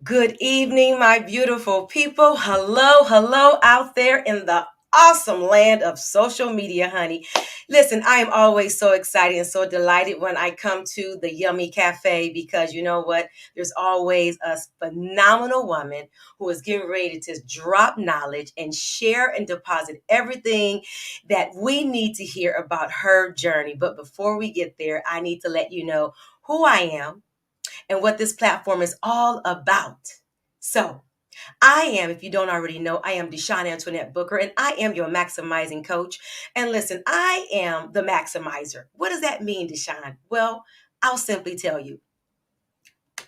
Good evening, my beautiful people. Hello, hello out there in the awesome land of social media, honey. Listen, I am always so excited and so delighted when I come to the Yummy Cafe because you know what? There's always a phenomenal woman who is getting ready to drop knowledge and share and deposit everything that we need to hear about her journey. But before we get there, I need to let you know who I am and what this platform is all about. So, I am, if you don't already know, I am Deshawn Antoinette Booker, and I am your maximizing coach. And listen, I am the maximizer. What does that mean, Deshawn? Well, I'll simply tell you.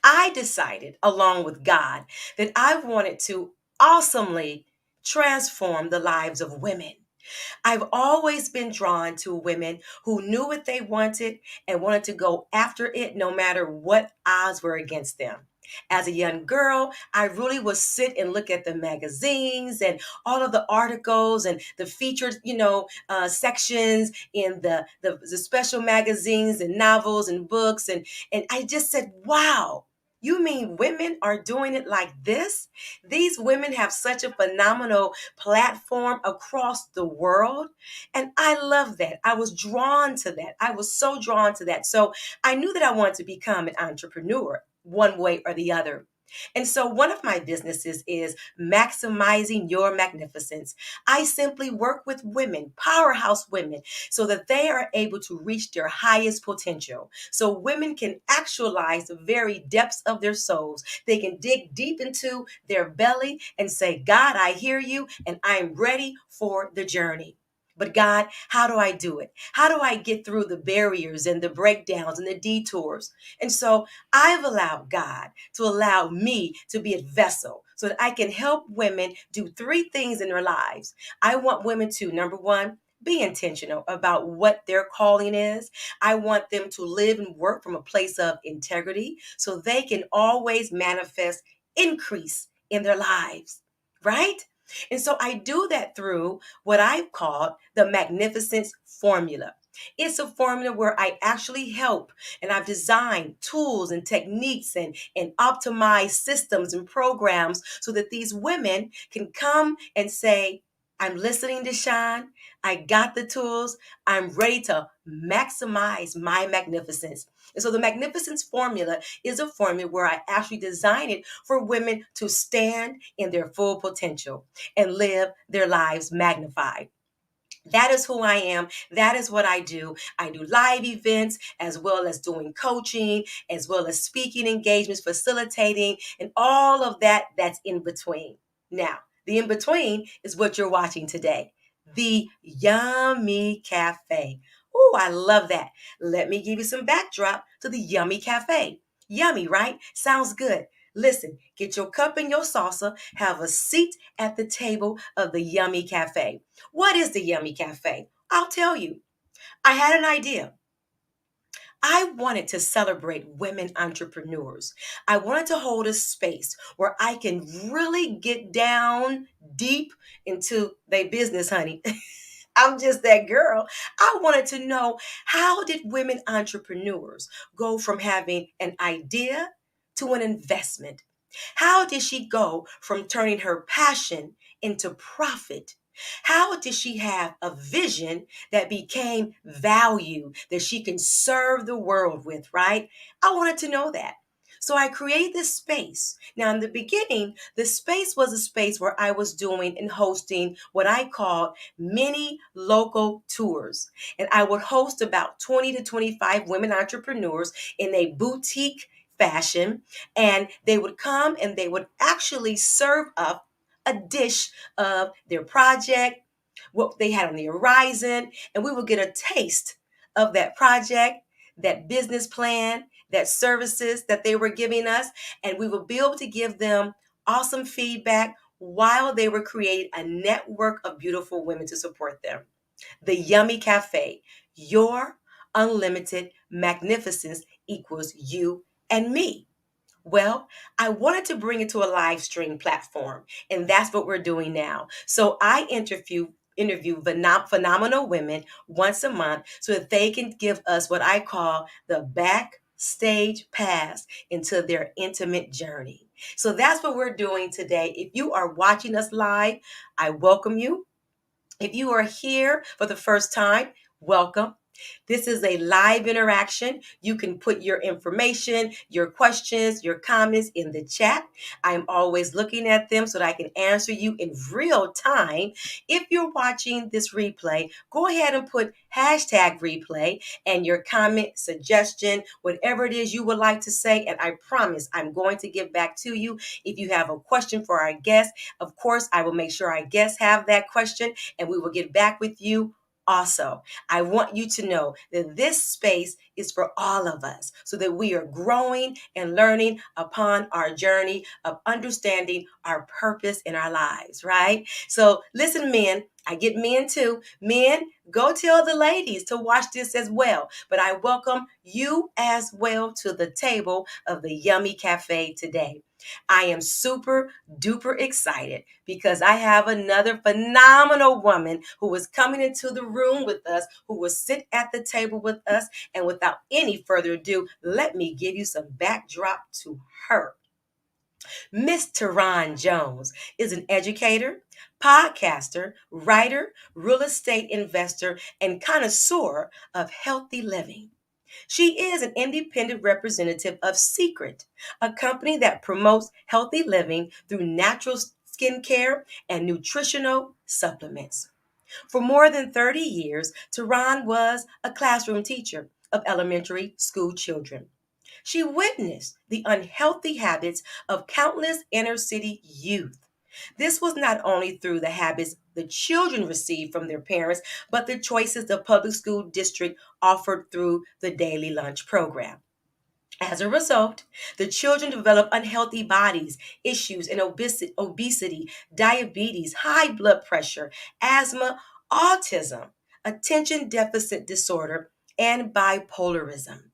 I decided, along with God, that I wanted to awesomely transform the lives of women. I've always been drawn to women who knew what they wanted and wanted to go after it no matter what odds were against them. As a young girl, I really would sit and look at the magazines and all of the articles and the featured, sections in the special magazines and novels and books. And I just said, wow, you mean women are doing it like this? These women have such a phenomenal platform across the world. And I love that. I was drawn to that. I was so drawn to that. So I knew that I wanted to become an entrepreneur one way or the other. And so one of my businesses is maximizing your magnificence. I simply work with women, powerhouse women, so that they are able to reach their highest potential. So women can actualize the very depths of their souls. They can dig deep into their belly and say, God, I hear you and I'm ready for the journey. But God, how do I do it? How do I get through the barriers and the breakdowns and the detours? And so I've allowed God to allow me to be a vessel so that I can help women do three things in their lives. I want women to, number one, be intentional about what their calling is. I want them to live and work from a place of integrity so they can always manifest increase in their lives, right? And so I do that through what I've called the Magnificence Formula. It's a formula where I actually help and I've designed tools and techniques and optimized systems and programs so that these women can come and say, I'm listening to Sean. I got the tools. I'm ready to maximize my magnificence. And so the magnificence formula is a formula where I actually design it for women to stand in their full potential and live their lives magnified. That is who I am. That is what I do. I do live events as well as doing coaching, as well as speaking engagements, facilitating, and all of that that's in between. Now, the in between is what you're watching today. The Yummy Cafe. Oh, I love that. Let me give you some backdrop to the Yummy Cafe. Yummy, right? Sounds good. Listen, get your cup and your salsa, have a seat at the table of the Yummy Cafe. What is the Yummy Cafe? I'll tell you. I had an idea. I wanted to celebrate women entrepreneurs. I wanted to hold a space where I can really get down deep into their business, honey. I'm just that girl. I wanted to know, how did women entrepreneurs go from having an idea to an investment? How did she go from turning her passion into profit? How did she have a vision that became value that she can serve the world with, right? I wanted to know that. So I created this space. Now, in the beginning, the space was a space where I was doing and hosting what I called mini local tours. And I would host about 20 to 25 women entrepreneurs in a boutique fashion. And they would come and they would actually serve up a dish of their project, what they had on the horizon, and we would get a taste of that project, that business plan, that services that they were giving us, and we will be able to give them awesome feedback while they were creating a network of beautiful women to support them. The Yummy Cafe, your unlimited magnificence equals you and me. Well, I wanted to bring it to a live stream platform, and that's what we're doing now. So I interview phenomenal women once a month so that they can give us what I call the backstage pass into their intimate journey. So that's what we're doing today. If you are watching us live, I welcome you. If you are here for the first time, welcome. This is a live interaction. You can put your information, your questions, your comments in the chat. I'm always looking at them so that I can answer you in real time. If you're watching this replay, go ahead and put hashtag replay and your comment, suggestion, whatever it is you would like to say. And I promise I'm going to get back to you. If you have a question for our guest, of course, I will make sure our guests have that question and we will get back with you also. I want you to know that this space is for all of us so that we are growing and learning upon our journey of understanding our purpose in our lives, right? So listen, men, I get men too. Men, go tell the ladies to watch this as well. But I welcome you as well to the table of the Yummy Cafe today. I am super duper excited because I have another phenomenal woman who is coming into the room with us, who will sit at the table with us. And without any further ado, let me give you some backdrop to her. Miss Teron Jones is an educator, podcaster, writer, real estate investor, and connoisseur of healthy living. She is an independent representative of Secret, a company that promotes healthy living through natural skincare and nutritional supplements. For more than 30 years, Tehran was a classroom teacher of elementary school children. She witnessed the unhealthy habits of countless inner city youth. This was not only through the habits the children received from their parents, but the choices the public school district offered through the daily lunch program. As a result, the children develop unhealthy bodies, issues in obesity, diabetes, high blood pressure, asthma, autism, attention deficit disorder, and bipolarism.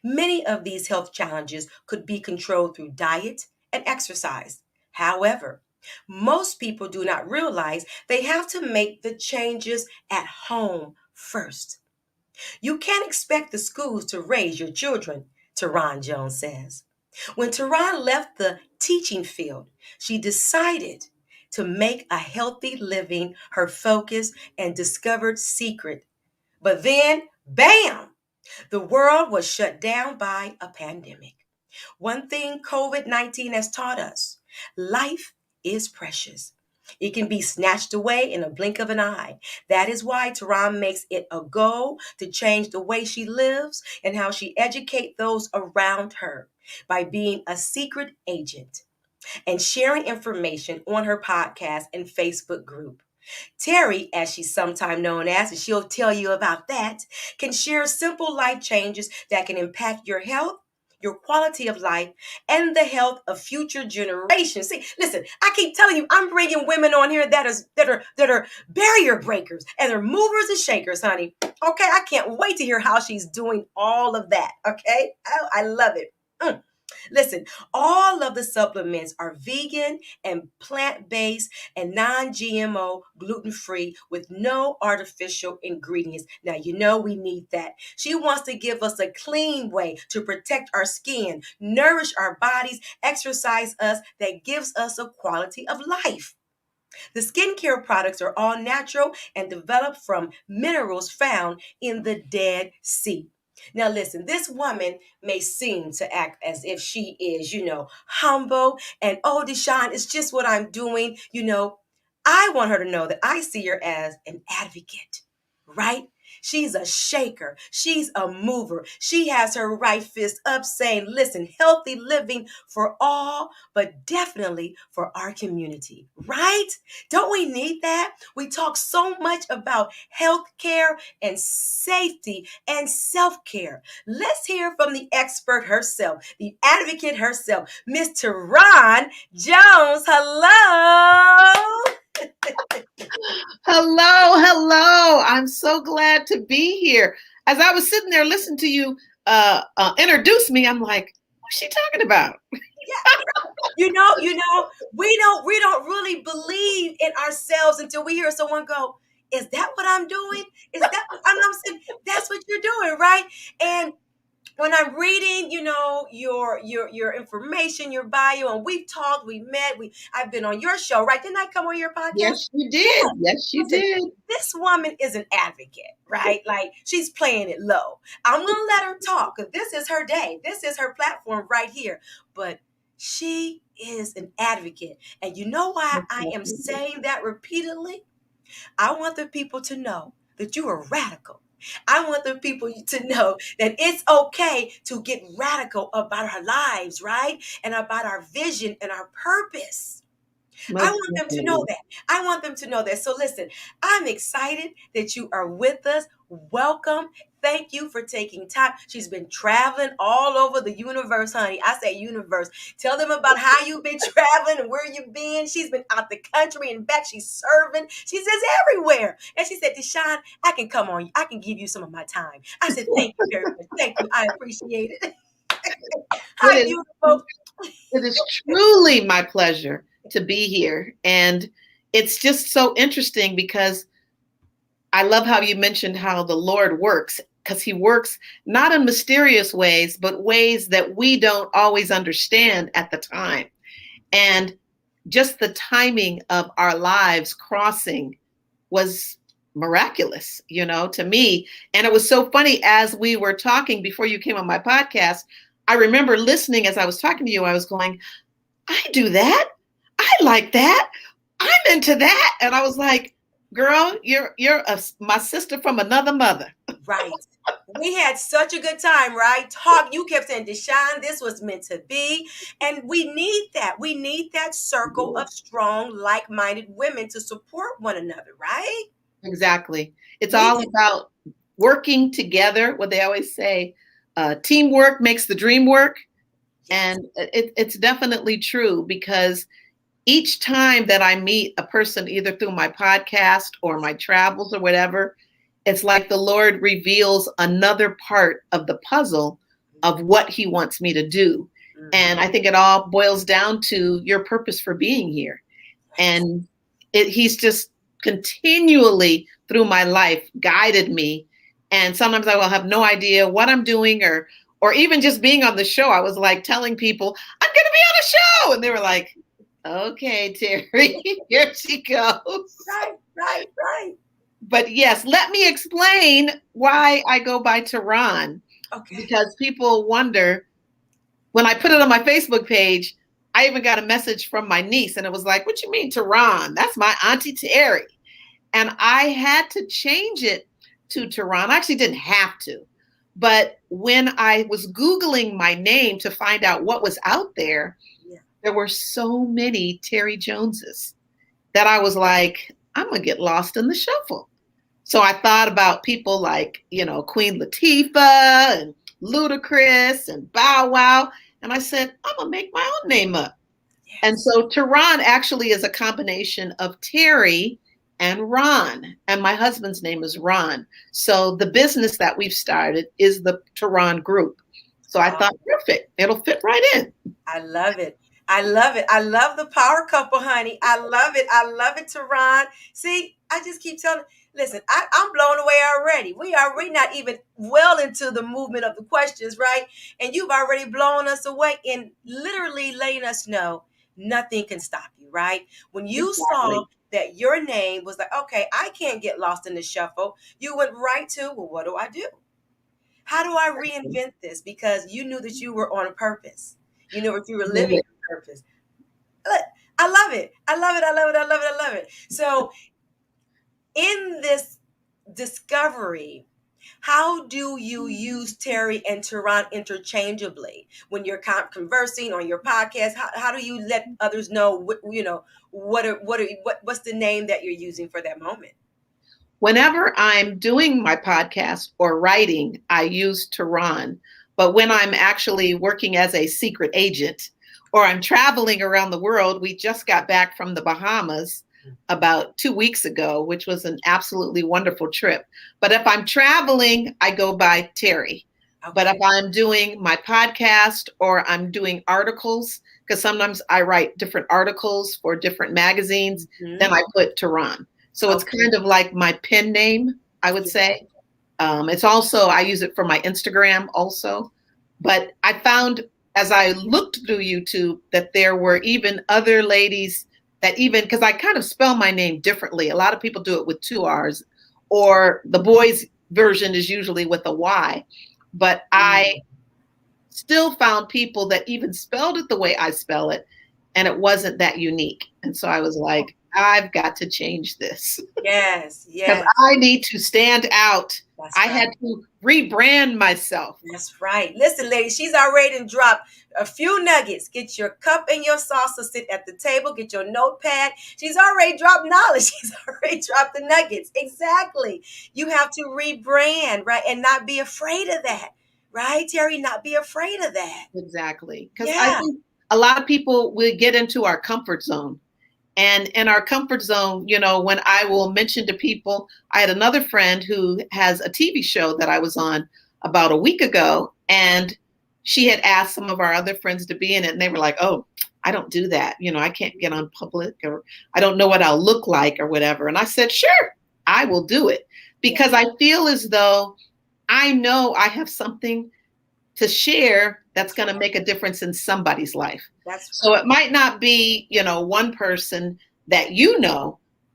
Many of these health challenges could be controlled through diet and exercise. However, most people do not realize they have to make the changes at home first. You can't expect the schools to raise your children, Teron Jones says. When Teron left the teaching field, she decided to make a healthy living her focus and discovered Secret. But then, bam! The world was shut down by a pandemic. One thing COVID-19 has taught us: life is precious. It can be snatched away in a blink of an eye. That is why Tehran makes it a goal to change the way she lives and how she educates those around her by being a secret agent and sharing information on her podcast and Facebook group. Terry, as she's sometimes known as, and she'll tell you about that, can share simple life changes that can impact your health, your quality of life, and the health of future generations. See, listen, I keep telling you, I'm bringing women on here that are barrier breakers and they're movers and shakers, honey. Okay, I can't wait to hear how she's doing all of that. Okay, I love it. Listen, all of the supplements are vegan and plant based and non GMO, gluten free, with no artificial ingredients. Now, you know we need that. She wants to give us a clean way to protect our skin, nourish our bodies, exercise us, that gives us a quality of life. The skincare products are all natural and developed from minerals found in the Dead Sea. Now, listen, this woman may seem to act as if she is, humble and, oh, Deshaun, it's just what I'm doing. I want her to know that I see her as an advocate, right? She's a shaker. She's a mover. She has her right fist up saying, listen, healthy living for all, but definitely for our community, right? Don't we need that? We talk so much about health care and safety and self-care. Let's hear from the expert herself, the advocate herself, Miss Teron Jones. Hello. Hello. I'm so glad to be here. As I was sitting there listening to you introduce me, I'm like, what's she talking about? Yeah, we don't really believe in ourselves until we hear someone go, "Is that what I'm doing? Is that what I'm saying? That's what you're doing, right?" And when I'm reading, your information, your bio, and we've talked, we met, I've been on your show, right? Didn't I come on your podcast? Yes, you Yeah. did. Yes, you Listen, did. this woman is an advocate, right? Like she's playing it low. I'm gonna let her talk because this is her day. This is her platform right here. But she is an advocate. And you know why Most I am definitely. saying that repeatedly? I want the people to know that you are radical. I want the people to know that it's okay to get radical about our lives, right? And about our vision and our purpose. I Most want them to know definitely. that. I want them to know that. So listen, I'm excited that you are with us. Welcome. Thank you for taking time. She's been traveling all over the universe, honey. I say universe. Tell them about how you've been traveling and where you've been. She's been out the country and back. She's serving. She's just everywhere. And she said, Deshaun, I can come on. I can give you some of my time. I said, thank you very much. Thank you. I appreciate it. It Hi, is beautiful. it is truly my pleasure to be here. And it's just so interesting because I love how you mentioned how the Lord works, because he works not in mysterious ways, but ways that we don't always understand at the time. And just the timing of our lives crossing was miraculous, to me. And it was so funny as we were talking before you came on my podcast. I remember listening as I was talking to you, I was going, I do that. I like that. I'm into that. And I was like, girl, my sister from another mother. Right. We had such a good time, right? Talk. You kept saying, Deshaun, this was meant to be. And we need that. We need that circle of strong, like minded women to support one another, right? Exactly. It's We all do. about working together. What they always say, teamwork makes the dream work. Yes. And it's definitely true because each time that I meet a person, either through my podcast or my travels or whatever, it's like the Lord reveals another part of the puzzle of what he wants me to do. Mhm. And I think it all boils down to your purpose for being here. Yes. And he's just continually through my life guided me. And sometimes I will have no idea what I'm doing, or even just being on the show. I was like telling people, I'm going to be on a show. And they were like, okay, Terry, here she goes. Right, right, right. But yes, let me explain why I go by Teron, Okay. because people wonder when I put it on my Facebook page. I even got a message from my niece, and it was like, what you mean, Teron? That's my Auntie Terry. And I had to change it to Teron. I actually didn't have to. But when I was Googling my name to find out what was out there, Yeah. there were so many Terry Joneses that I was like, I'm going to get lost in the shuffle. So I thought about people like, Queen Latifah and Ludacris and Bow Wow. And I said, I'm going to make my own name up. And Yes. so Teron actually is a combination of Terry and Ron. And my husband's name is Ron. So the business that we've started is the Teron Group. So I Oh, thought, perfect. It'll fit right in. I love it. I love it. I love the power couple, honey. I love it. I love it, Teron. See, I just keep telling. Listen, I'm blown away already. We are already not even well into the movement of the questions, right? And you've already blown us away in literally letting us know nothing can stop you, right? When you saw Exactly. that your name was like, okay, I can't get lost in the shuffle, you went right to, well, what do I do? How do I reinvent this? Because you knew that you were on a purpose. You knew that you were living a purpose. Look, I love it. I love it. I love it. I love it. I love it. So in this discovery How do you use Terry and Teron interchangeably when you're conversing on your podcast? How do you let others know what's the name that you're using for that moment? Whenever I'm doing my podcast or writing, I use Teron. But when I'm actually working as a secret agent or I'm traveling around the world, we just got back from the Bahamas about 2 weeks ago, which was an absolutely wonderful trip. But if I'm traveling, I go by Terry. Okay. But if I'm doing my podcast or I'm doing articles, because sometimes I write different articles for different magazines, then I put Teron. So it's kind of like my pen name, I would say. It's also, I use it for my Instagram also. But I found as I looked through YouTube that there were even other ladies that even, because I kind of spell my name differently. A lot of people do it with 2 R's, or the boys' version is usually with a Y. But I still found people that even spelled it the way I spell it, and it wasn't that unique. And so I was like, I've got to change this. Yes, Because yes. I need to stand out. That's I right. had to rebrand myself. That's right. Listen, ladies, she's already dropped a few nuggets. Get your cup and your saucer, sit at the table, get your notepad. She's already dropped knowledge. She's already dropped the nuggets. Exactly. You have to rebrand, right? And not be afraid of that. Right, Terry? Not be afraid of that. Exactly. Because I think a lot of people will get into our comfort zone. And in our comfort zone, when I will mention to people, I had another friend who has a TV show that I was on about a week ago, and she had asked some of our other friends to be in it, and they were like, oh, I don't do that. I can't get on public, or I don't know what I'll look like or whatever. And I said, sure, I will do it, because I feel as though I know I have something to share that's going to make a difference in somebody's life. So it might not be, one person that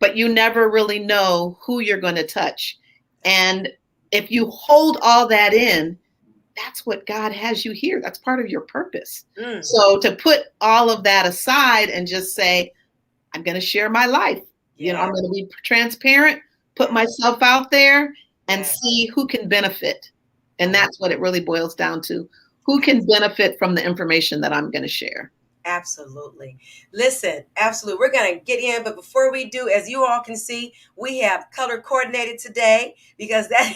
but you never really know who you're going to touch. And if you hold all that in, that's what God has you here. That's part of your purpose. So to put all of that aside and just say, I'm going to share my life. I'm going to be transparent, put myself out there and see who can benefit. And that's what it really boils down to. Who can benefit from the information that I'm going to share? Absolutely. Listen, absolutely. We're going to get in, but before we do, as you all can see, we have color coordinated today because that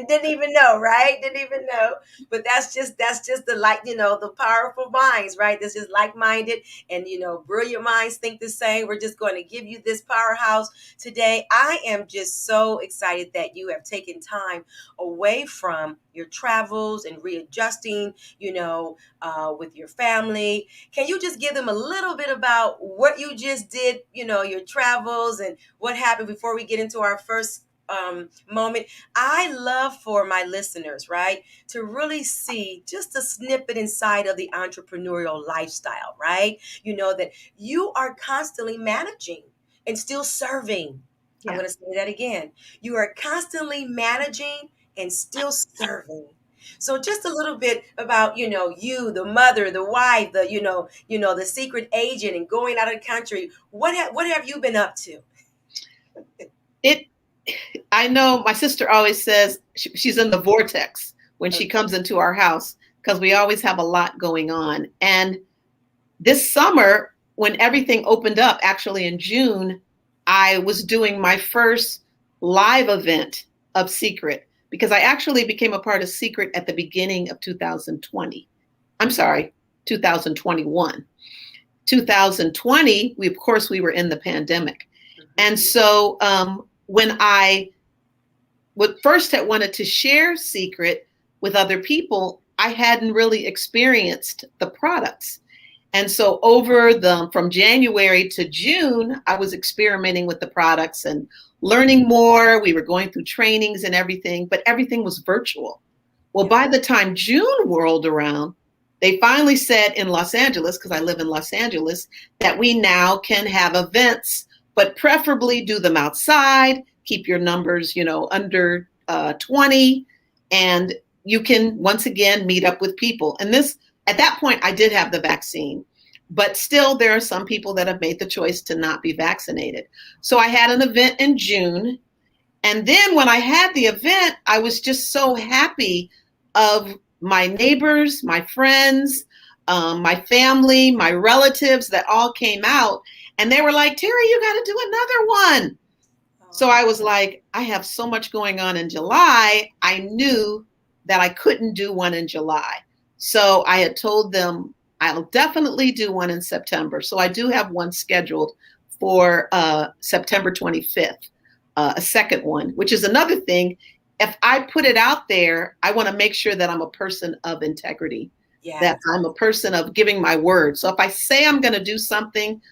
didn't even know, right? Didn't even know. But that's just the the powerful minds, right? That's just like-minded and brilliant minds think the same. We're just going to give you this powerhouse today. I am just so excited that you have taken time away from your travels and readjusting, with your family. Can you just give them a little bit about what you just did, your travels and what happened before we get into our first moment? I love for my listeners, right, to really see just a snippet inside of the entrepreneurial lifestyle, right? That you are constantly managing and still serving. I'm going to say that again. You are constantly managing and still serving. So just a little bit about, you, the mother, the wife, the secret agent and going out of the country. What have you been up to? I know my sister always says she's in the vortex when she comes into our house because we always have a lot going on. And this summer, when everything opened up, actually in June, I was doing my first live event of Secret because I actually became a part of Secret at the beginning of 2020. I'm sorry, 2021. 2020, we were in the pandemic. And so when I first had wanted to share Secret with other people, I hadn't really experienced the products. And so from January to June, I was experimenting with the products and learning more. We were going through trainings and everything, but everything was virtual. Well, by the time June rolled around, they finally said in Los Angeles, because I live in Los Angeles, that we now can have events, but preferably do them outside, keep your numbers, under 20, and you can once again meet up with people. And at that point, I did have the vaccine, but still there are some people that have made the choice to not be vaccinated. So I had an event in June, And then when I had the event, I was just so happy of my neighbors, my friends, my family, my relatives that all came out. And they were like, Terry, you got to do another one. So I was like, I have so much going on in July. I knew that I couldn't do one in July. So I had told them I'll definitely do one in September. So I do have one scheduled for September 25th, a second one, which is another thing. If I put it out there, I want to make sure that I'm a person of integrity, that I'm a person of giving my word. So if I say I'm going to do something,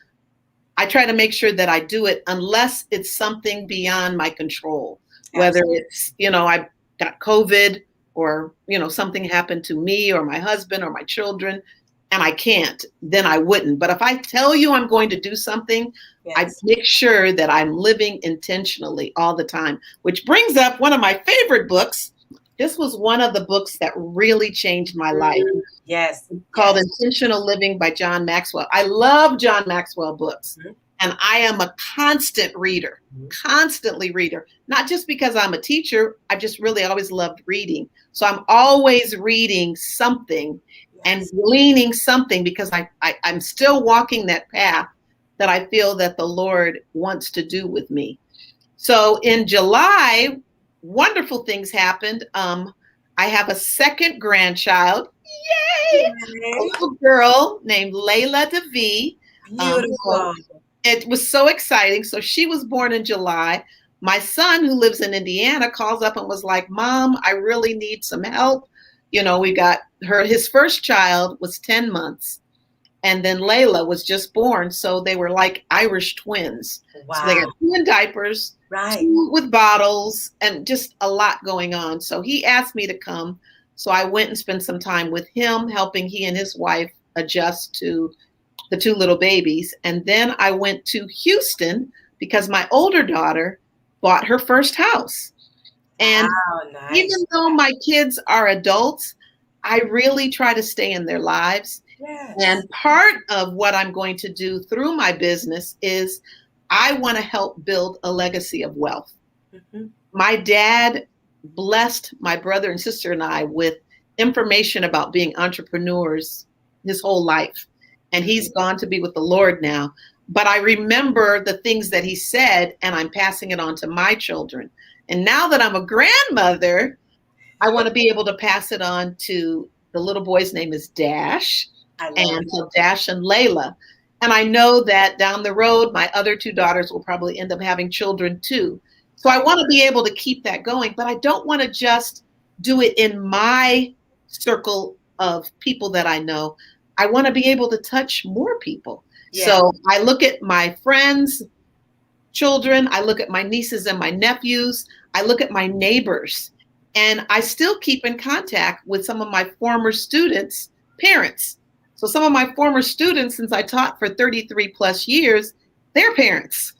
I try to make sure that I do it unless it's something beyond my control, whether it's, I got COVID or, something happened to me or my husband or my children and I can't, then I wouldn't. But if I tell you I'm going to do something, I make sure that I'm living intentionally all the time, which brings up one of my favorite books. This was one of the books that really changed my life. Yes. It's called Intentional Living by John Maxwell. I love John Maxwell books. And I am a constantly reader, not just because I'm a teacher. I just really always loved reading. So I'm always reading something and gleaning something because I'm still walking that path that I feel that the Lord wants to do with me. So in July, wonderful things happened. I have a second grandchild. Yay! A little girl named Layla DeVee. Beautiful. It was so exciting. So she was born in July. My son, who lives in Indiana, calls up and was like, Mom, I really need some help. We got his first child was 10 months. And then Layla was just born. So they were like Irish twins. Wow. So they got 2 in diapers, 2 with bottles, and just a lot going on. So he asked me to come. So I went and spent some time with him, helping he and his wife adjust to the 2 little babies. And then I went to Houston because my older daughter bought her first house. And even though my kids are adults, I really try to stay in their lives. And part of what I'm going to do through my business is I want to help build a legacy of wealth. My dad blessed my brother and sister and I with information about being entrepreneurs his whole life. And he's gone to be with the Lord now. But I remember the things that he said, and I'm passing it on to my children. And now that I'm a grandmother, I want to be able to pass it on to the little boy's name is Dash. And so Dash and Layla. And I know that down the road, my other 2 daughters will probably end up having children too. So I want to be able to keep that going, but I don't want to just do it in my circle of people that I know. I want to be able to touch more people. So I look at my friends' children, I look at my nieces and my nephews, I look at my neighbors, and I still keep in contact with some of my former students' parents. So some of my former students, since I taught for 33 plus years, their parents,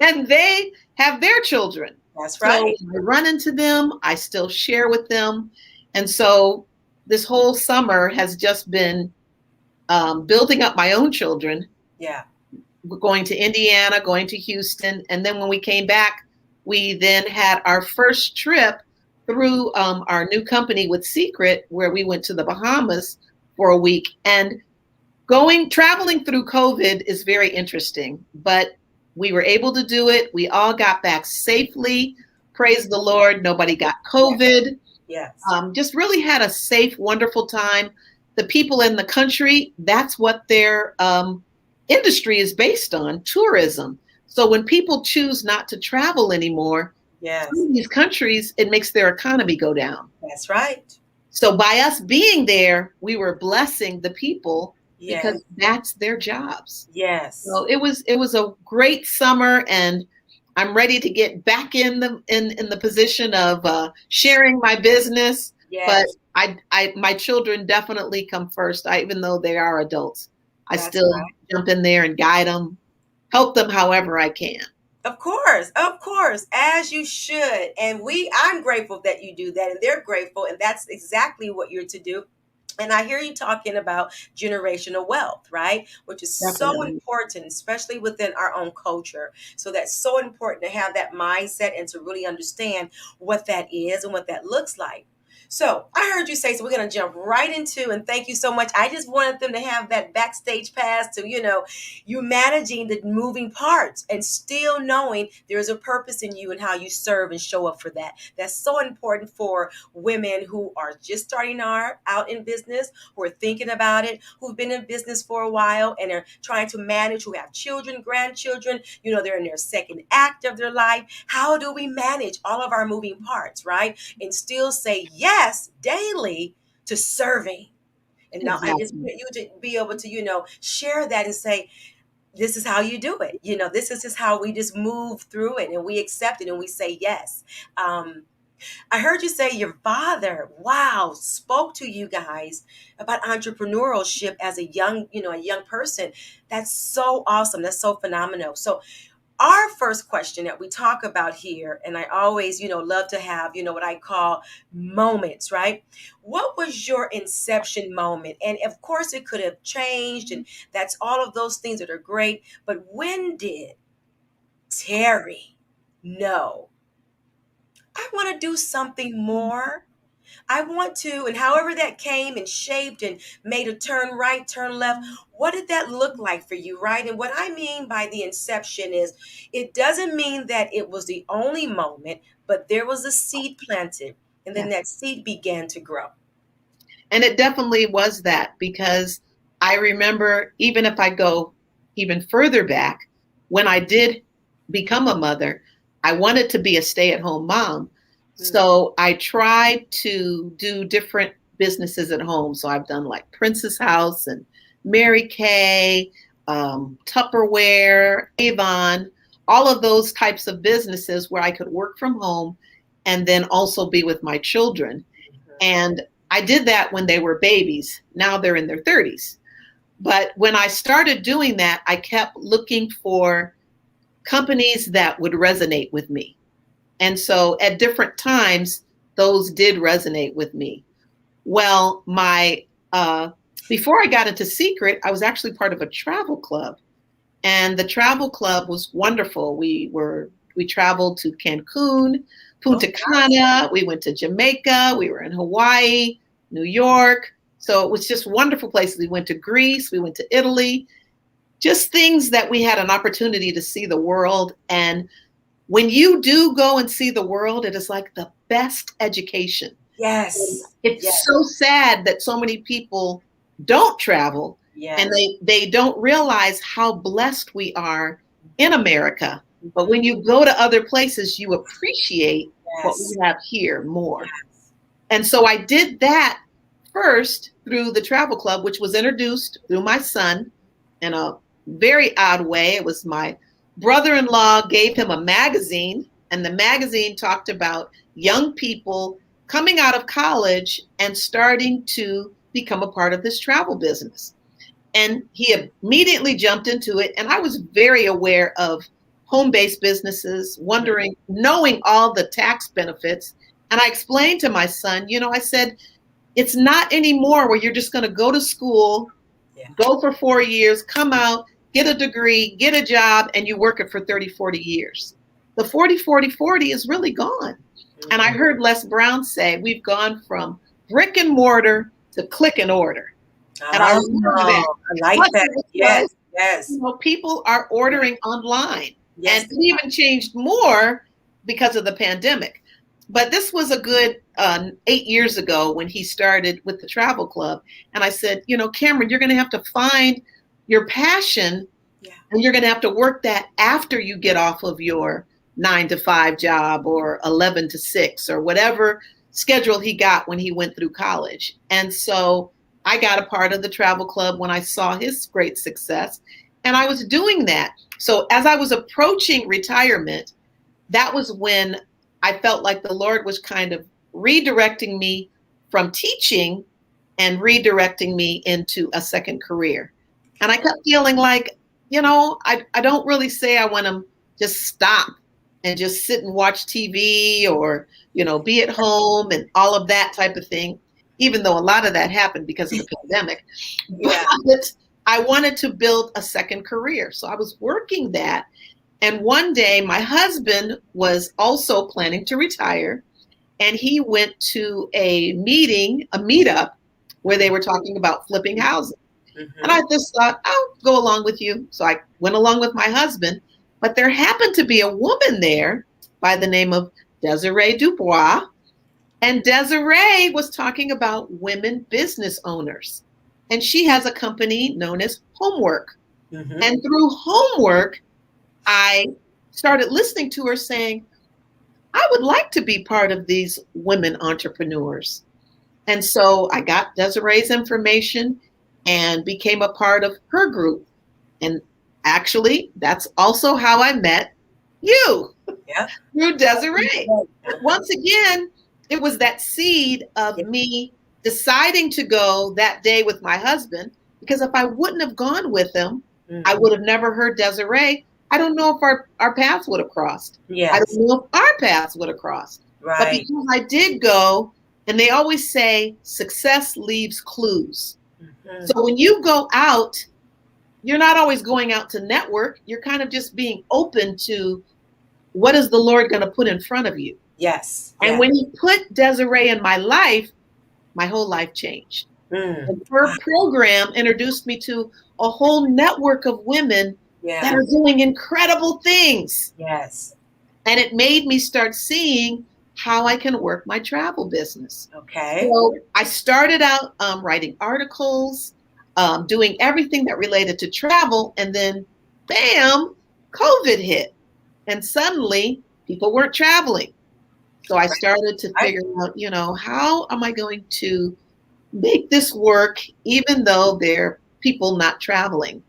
and they have their children. That's right. So I run into them, I still share with them. And so this whole summer has just been building up my own children. Going to Indiana, going to Houston. And then when we came back, we then had our first trip through our new company with Secret, where we went to the Bahamas for a week. And traveling through COVID is very interesting, but we were able to do it. We all got back safely. Praise the Lord. Nobody got COVID. Just really had a safe, wonderful time. The people in the country, that's what their industry is based on, tourism. So when people choose not to travel anymore, some of these countries, it makes their economy go down. That's right. So by us being there, we were blessing the people because that's their jobs. So it was a great summer, and I'm ready to get back in the position of sharing my business. But my children definitely come first. Even though they are adults, I still jump in there and guide them, help them however I can. Of course, as you should. And I'm grateful that you do that, and they're grateful, and that's exactly what you're to do. And I hear you talking about generational wealth, right? Which is so Definitely. important, especially within our own culture. So that's so important to have that mindset and to really understand what that is and what that looks like. So I heard you say, so we're going to jump right into, and thank you so much. I just wanted them to have that backstage pass to, you managing the moving parts and still knowing there's a purpose in you and how you serve and show up for that. That's so important for women who are just starting out in business, who are thinking about it, who've been in business for a while and are trying to manage, who have children, grandchildren, they're in their second act of their life. How do we manage all of our moving parts, right? And still say yes daily to serving. And now I just Exactly. want you to be able to, share that and say, this is how you do it. This is just how we just move through it and we accept it and we say yes. I heard you say your father, wow, spoke to you guys about entrepreneurship as a young person. That's so awesome. That's so phenomenal. So our first question that we talk about here, and I always, love to have, what I call moments, right? What was your inception moment? And of course, it could have changed, and that's all of those things that are great. But when did Terry know, I want to do something more? I want to, and however that came and shaped and made a turn right, turn left, what did that look like for you, right? And what I mean by the inception is it doesn't mean that it was the only moment, but there was a seed planted, and then Yes. that seed began to grow. And it definitely was that because I remember, even if I go even further back, when I did become a mother, I wanted to be a stay at home mom. Mm. So I tried to do different businesses at home. So I've done like Princess House and Mary Kay, Tupperware, Avon, all of those types of businesses where I could work from home and then also be with my children. And I did that when they were babies. Now they're in their 30s. But when I started doing that, I kept looking for companies that would resonate with me. And so at different times, those did resonate with me. Well, my before I got into Secret, I was actually part of a travel club, and the travel club was wonderful. We traveled to Cancun, Oh, Punta Cana, we went to Jamaica, we were in Hawaii, New York. So it was just wonderful places. We went to Greece, we went to Italy, just things that we had an opportunity to see the world. And when you do go and see the world, it is like the best education. yes, It's yes, so sad that so many people don't travel and yes. they don't realize how blessed we are in America. But Mhm. when you go to other places, you appreciate what we Yes, have here more. yes. And so I did that first through the travel club, which was introduced through my son in a very odd way. It was my brother in law gave him a magazine, and the magazine talked about young people coming out of college and starting to become a part of this travel business. And he immediately jumped into it. And I was very aware of home based businesses, Mhm. wondering, knowing all the tax benefits. And I explained to my son, I said, it's not anymore where you're just going to go to school, Yeah. go for 4 years, come out, get a degree, get a job, and you work it for 30, 40 years. The 40, 40, 40 is really gone. And I Mhm. heard Les Brown say, we've gone from brick and mortar to click and order. And I love that. Oh, I like Plus, that. it was Yes, because yes, people are ordering online. And yes. it even changed more because of the pandemic. But this was a good 8 years ago when he started with the travel club. And I said, Cameron, you're going to have to find your passion Yeah. and you're going to have to work that after you get off of your 9 to 5 job or 11 to 6 or whatever schedule he got when he went through college. And so I got a part of the travel club when I saw his great success. And I was doing that. So as I was approaching retirement, that was when I felt like the Lord was kind of redirecting me from teaching and redirecting me into a second career. And I Okay. kept feeling like, I don't really say I want to just stop and just sit and watch TV or, be at home and all of that type of thing. even though a lot of that happened because of the pandemic. Yeah. But I wanted to build a second career. So I was working that. And one day my husband was also planning to retire, and he went to a meetup where they were talking about flipping houses. And I Mm-hmm. just thought, I'll go along with you. So I went along with my husband. But there happened to be a woman there by the name of Desiree Dubois. And Desiree was talking about women business owners. And she has a company known as Homework. Mm-hmm. And through Homework, I started listening to her saying, I would like to be part of these women entrepreneurs. And so I got Desiree's information and became a part of her group. And actually, that's also how I met you, Yeah. through Desiree. Once again, it was that seed of me deciding to go that day with my husband, because if I wouldn't have gone with him, I would have never heard Desiree. I don't know if our paths would have crossed. I don't Yes. know if our paths would have crossed. But Right. because I did go, and they always say success leaves clues. Mm-hmm. So when you go out, you're not always going out to network. You're kind of just being open to what is the Lord going to put in front of you. Yes. And Yeah. when he put Desiree in my life, my whole life changed. Mm. And her program introduced me to a whole network of women that Yeah. are doing incredible things. Yes. And it made me start seeing how I can work my travel business. Okay. So I started out writing articles, doing everything that related to travel. And then, bam, COVID hit. And suddenly people weren't traveling. So I started to Right. figure out, how am I going to make this work even though there are people not traveling?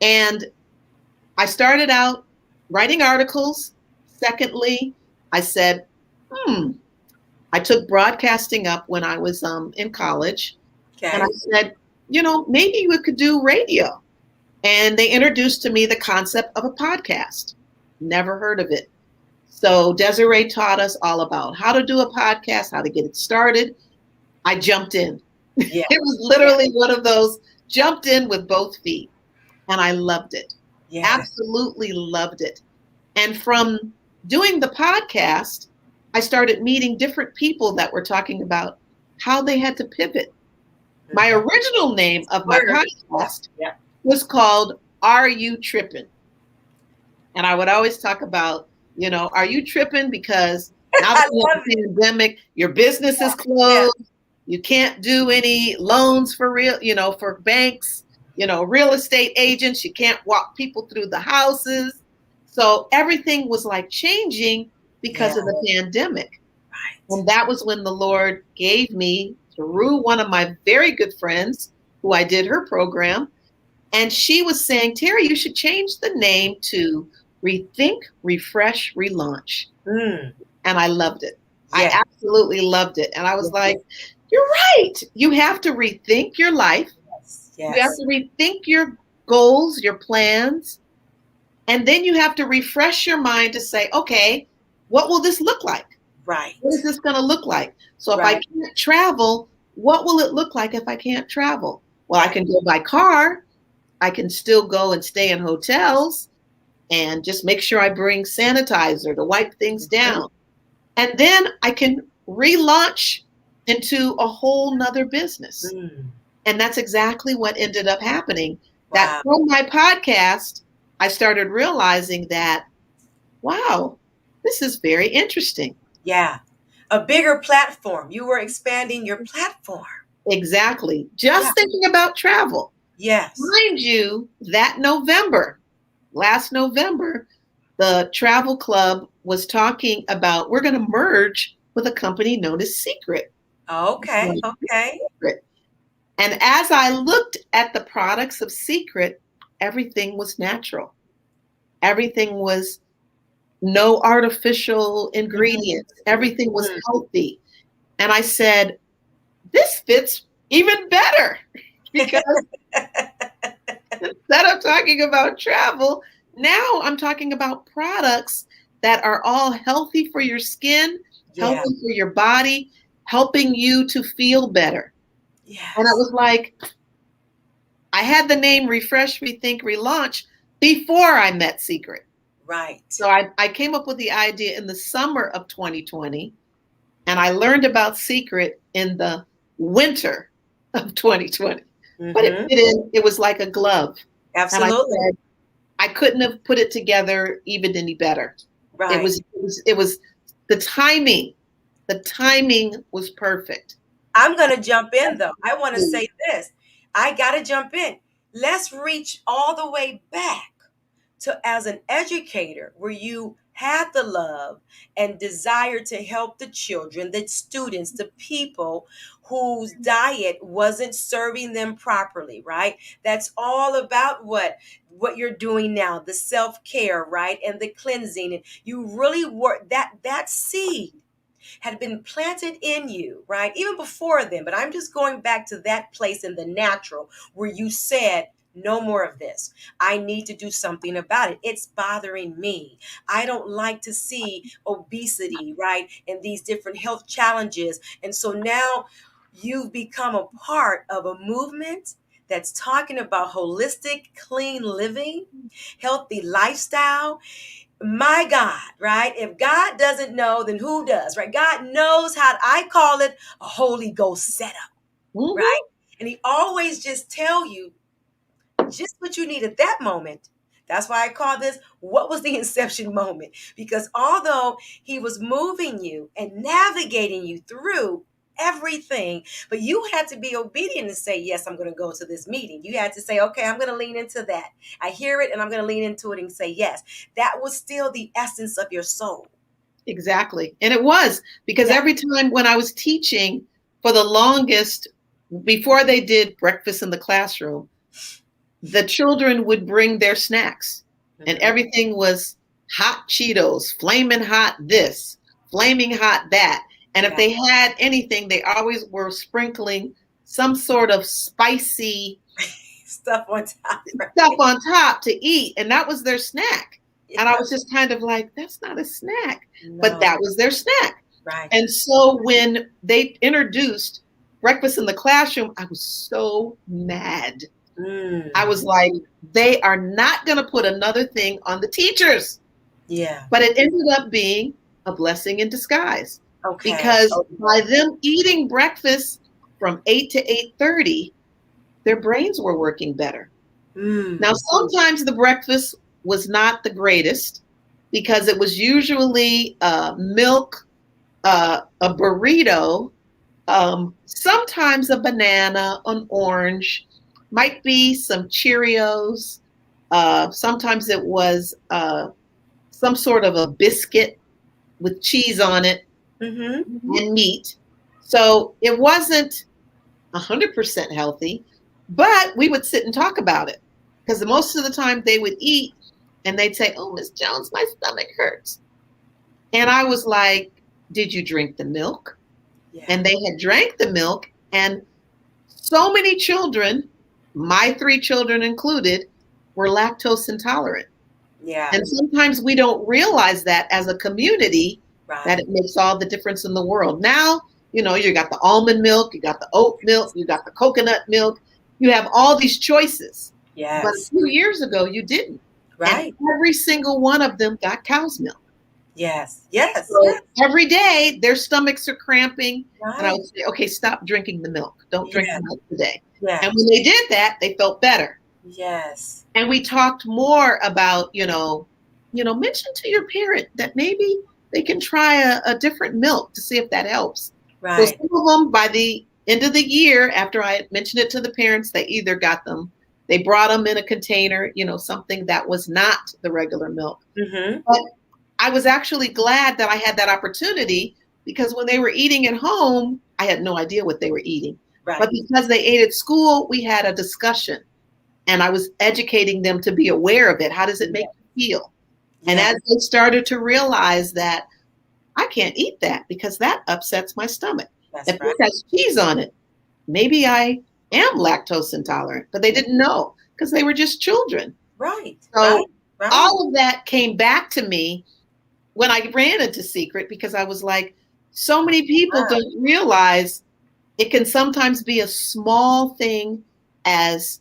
And I started out writing articles. Secondly, I said, I took broadcasting up when I was in college. And I Okay. said, maybe we could do radio. And they introduced to me the concept of a podcast. Never heard of it. So Desiree taught us all about how to do a podcast, how to get it started. I jumped in. Yeah. It was Yeah. literally one of those jumped in with both feet. And I loved it. Yeah. Absolutely loved it. And from doing the podcast, I started meeting different people that were talking about how they had to pivot. My Mm-hmm. original name of my Word. podcast Yeah. was called Are You Tripping? And I would always talk about, are you tripping because now that I we have love it. the pandemic, your business is Yeah. closed, you can't do any loans for real, for banks, real estate agents, you can't walk people through the houses. So everything was like changing Yeah. because of the pandemic. Right. And that was when the Lord gave me, through one of my very good friends who I did her program, and she was saying, Terry, you should change the name to Rethink, Refresh, Relaunch. Mm. And I loved it. I Yeah. absolutely loved it. And I was Yes. like, you're right. You have to rethink your life. Yes. You have Yes. to rethink your goals, your plans. And then you have to refresh your mind to say, okay, what will this look like? Right. What is this going to look like? So if I Right. can't travel, what will it look like if I can't travel? Well, I Right. can go by car. I can still go and stay in hotels and just make sure I bring sanitizer to wipe things Mm-hmm. down. And then I can relaunch into a whole nother business. Mm. And that's exactly what ended up happening. That Wow. from my podcast, I started realizing that, wow, this is very interesting. Yeah. A bigger platform. You were expanding your platform. Exactly. Yeah. Just thinking about travel. Yes. Mind you, that November, last November, the travel club was talking about we're going to merge with a company known as Secret. Okay. Okay. Secret. And as I looked at the products of Secret, everything was natural. Everything was no artificial ingredients. Everything was Mm. healthy. And I said, this fits even better because instead of talking about travel, now I'm talking about products that are all healthy for your skin, Yeah. healthy for your body. helping you to feel better. And I Yes. was like, I had the name Refresh, Rethink, Relaunch before I met Secret. Right. So I came up with the idea in the summer of 2020, and I learned about Secret in the winter of 2020. But it Mm-hmm. fit in, it was like a glove. And I Absolutely. said, I couldn't have put it together even any better. It Right. was, it was the timing. The timing was perfect. I'm going to jump in though. I want to say this. I got to jump in. Let's reach all the way back to as an educator where you had the love and desire to help the children, the students, the people whose diet wasn't serving them properly, right? That's all about what you're doing now, the self-care, right? And the cleansing. And you really work that seed had been planted in you, right? Even before then, but I'm just going back to that place in the natural where you said, no more of this. I need to do something about it. It's bothering me. I don't like to see obesity, right? And these different health challenges. And so now you've become a part of a movement that's talking about holistic, clean living, healthy lifestyle. My God, right? If God doesn't know, then who does, right? God knows how, I call it a Holy Ghost setup, right? Mm-hmm. And he always just tell you just what you need at that moment. That's why I call this, what was the inception moment? Because although he was moving you and navigating you through everything, but you had to be obedient and say, yes, I'm going to go to this meeting. You had to say, okay, I'm going to lean into that. I hear it and I'm going to lean into it and say, yes. That was still the essence of your soul. Exactly. And it was because Yeah. every time when I was teaching for the longest, before they did breakfast in the classroom, the children would bring their snacks and Mhm. everything was hot Cheetos, flaming hot this, flaming hot that. And if Yeah. they had anything, they always were sprinkling some sort of spicy Stuff on top, stuff right? on top to eat. And that was their snack. And I Yeah. was just kind of like, that's not a snack. But No. that was their snack. Right. And so when they introduced breakfast in the classroom, I was so mad. I Mm. was like, they are not going to put another thing on the teachers. Yeah. But it ended up being a blessing in disguise Okay. because by Okay. them eating breakfast from 8 to 8:30, their brains were working better. Now, Mm. sometimes the breakfast was not the greatest because it was usually milk, a burrito, sometimes a banana, an orange, might be some Cheerios. Sometimes it was some sort of a biscuit with cheese on it Mm-hmm. and meat. So it wasn't 100% healthy, but we would sit and talk about it because most of the time they would eat and they'd say, "Oh, Miss Jones, my stomach hurts." And I was like, "Did you drink the milk?" Yeah. And they had drank the milk. And so many children, my three children included, were lactose intolerant. Yeah. And sometimes we don't realize that as a community, that Right. it makes all the difference in the world. Now, you got the almond milk, you got the oat milk, you got the coconut milk, you have all these choices. But a Yes. few years ago, you didn't. And Right. every single one of them got cow's milk. Yes. Yes. So Yes. every day, their stomachs are cramping. And I Right. would say, okay, stop drinking the milk. Don't drink Yeah. the milk today. Yeah. And when they did that, they felt better. Yes. And we talked more about, mention to your parent that maybe they can try a different milk to see if that helps. So Right. some of them, by the end of the year, after I had mentioned it to the parents, they either got them, they brought them in a container, something that was not the regular milk. Mm-hmm. But I was actually glad that I had that opportunity because when they were eating at home, I had no idea what they were eating. But Right. because they ate at school, we had a discussion and I was educating them to be aware of it. How does it make you feel? And Yeah. as they started to realize that I can't eat that because that upsets my stomach. That's If right. this has cheese on it, maybe I am lactose intolerant, but they didn't know because they were just children. Right. Right. So Right. all of that came back to me when I ran into Secret because I was like, So many people Ah, don't realize it can sometimes be a small thing as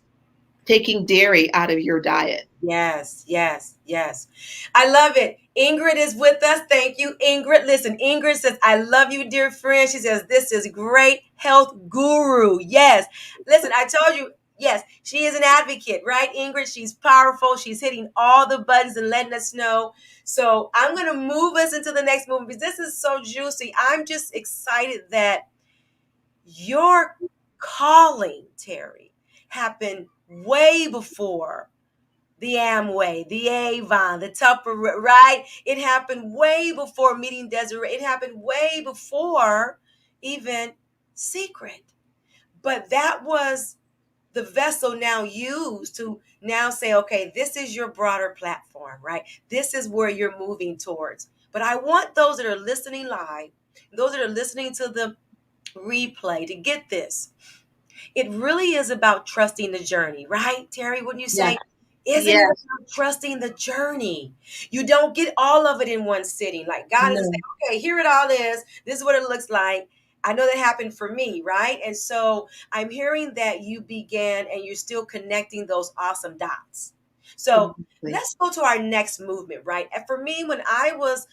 taking dairy out of your diet. yes, yes, yes. I love it. Ingrid is with us. Thank you, Ingrid. Listen, Ingrid says, I love you, dear friend. She says, this is great health guru. Yes. Listen, I told you, yes, she is an advocate, right, Ingrid? She's powerful. She's hitting all the buttons and letting us know. So I'm going to move us into the next movie because this is so juicy. I'm just excited that your calling, Terry, happened way before the Amway, the Avon, the Tupper, right? It happened way before meeting Desiree. It happened way before even Secret. But that was the vessel now used to now say, okay, this is your broader platform, right? This is where you're moving towards. But I want those that are listening live, those that are listening to the replay to get this. It really is about trusting the journey, right? Terry, wouldn't you Yeah. say? Isn't it Yes. about trusting the journey? You don't get all of it in one sitting. Like God is No. saying, okay, here it all is. This is what it looks like. I know that happened for me, right? And so I'm hearing that you began and you're still connecting those awesome dots. So Exactly. let's go to our next movement, right? And for me, when I was,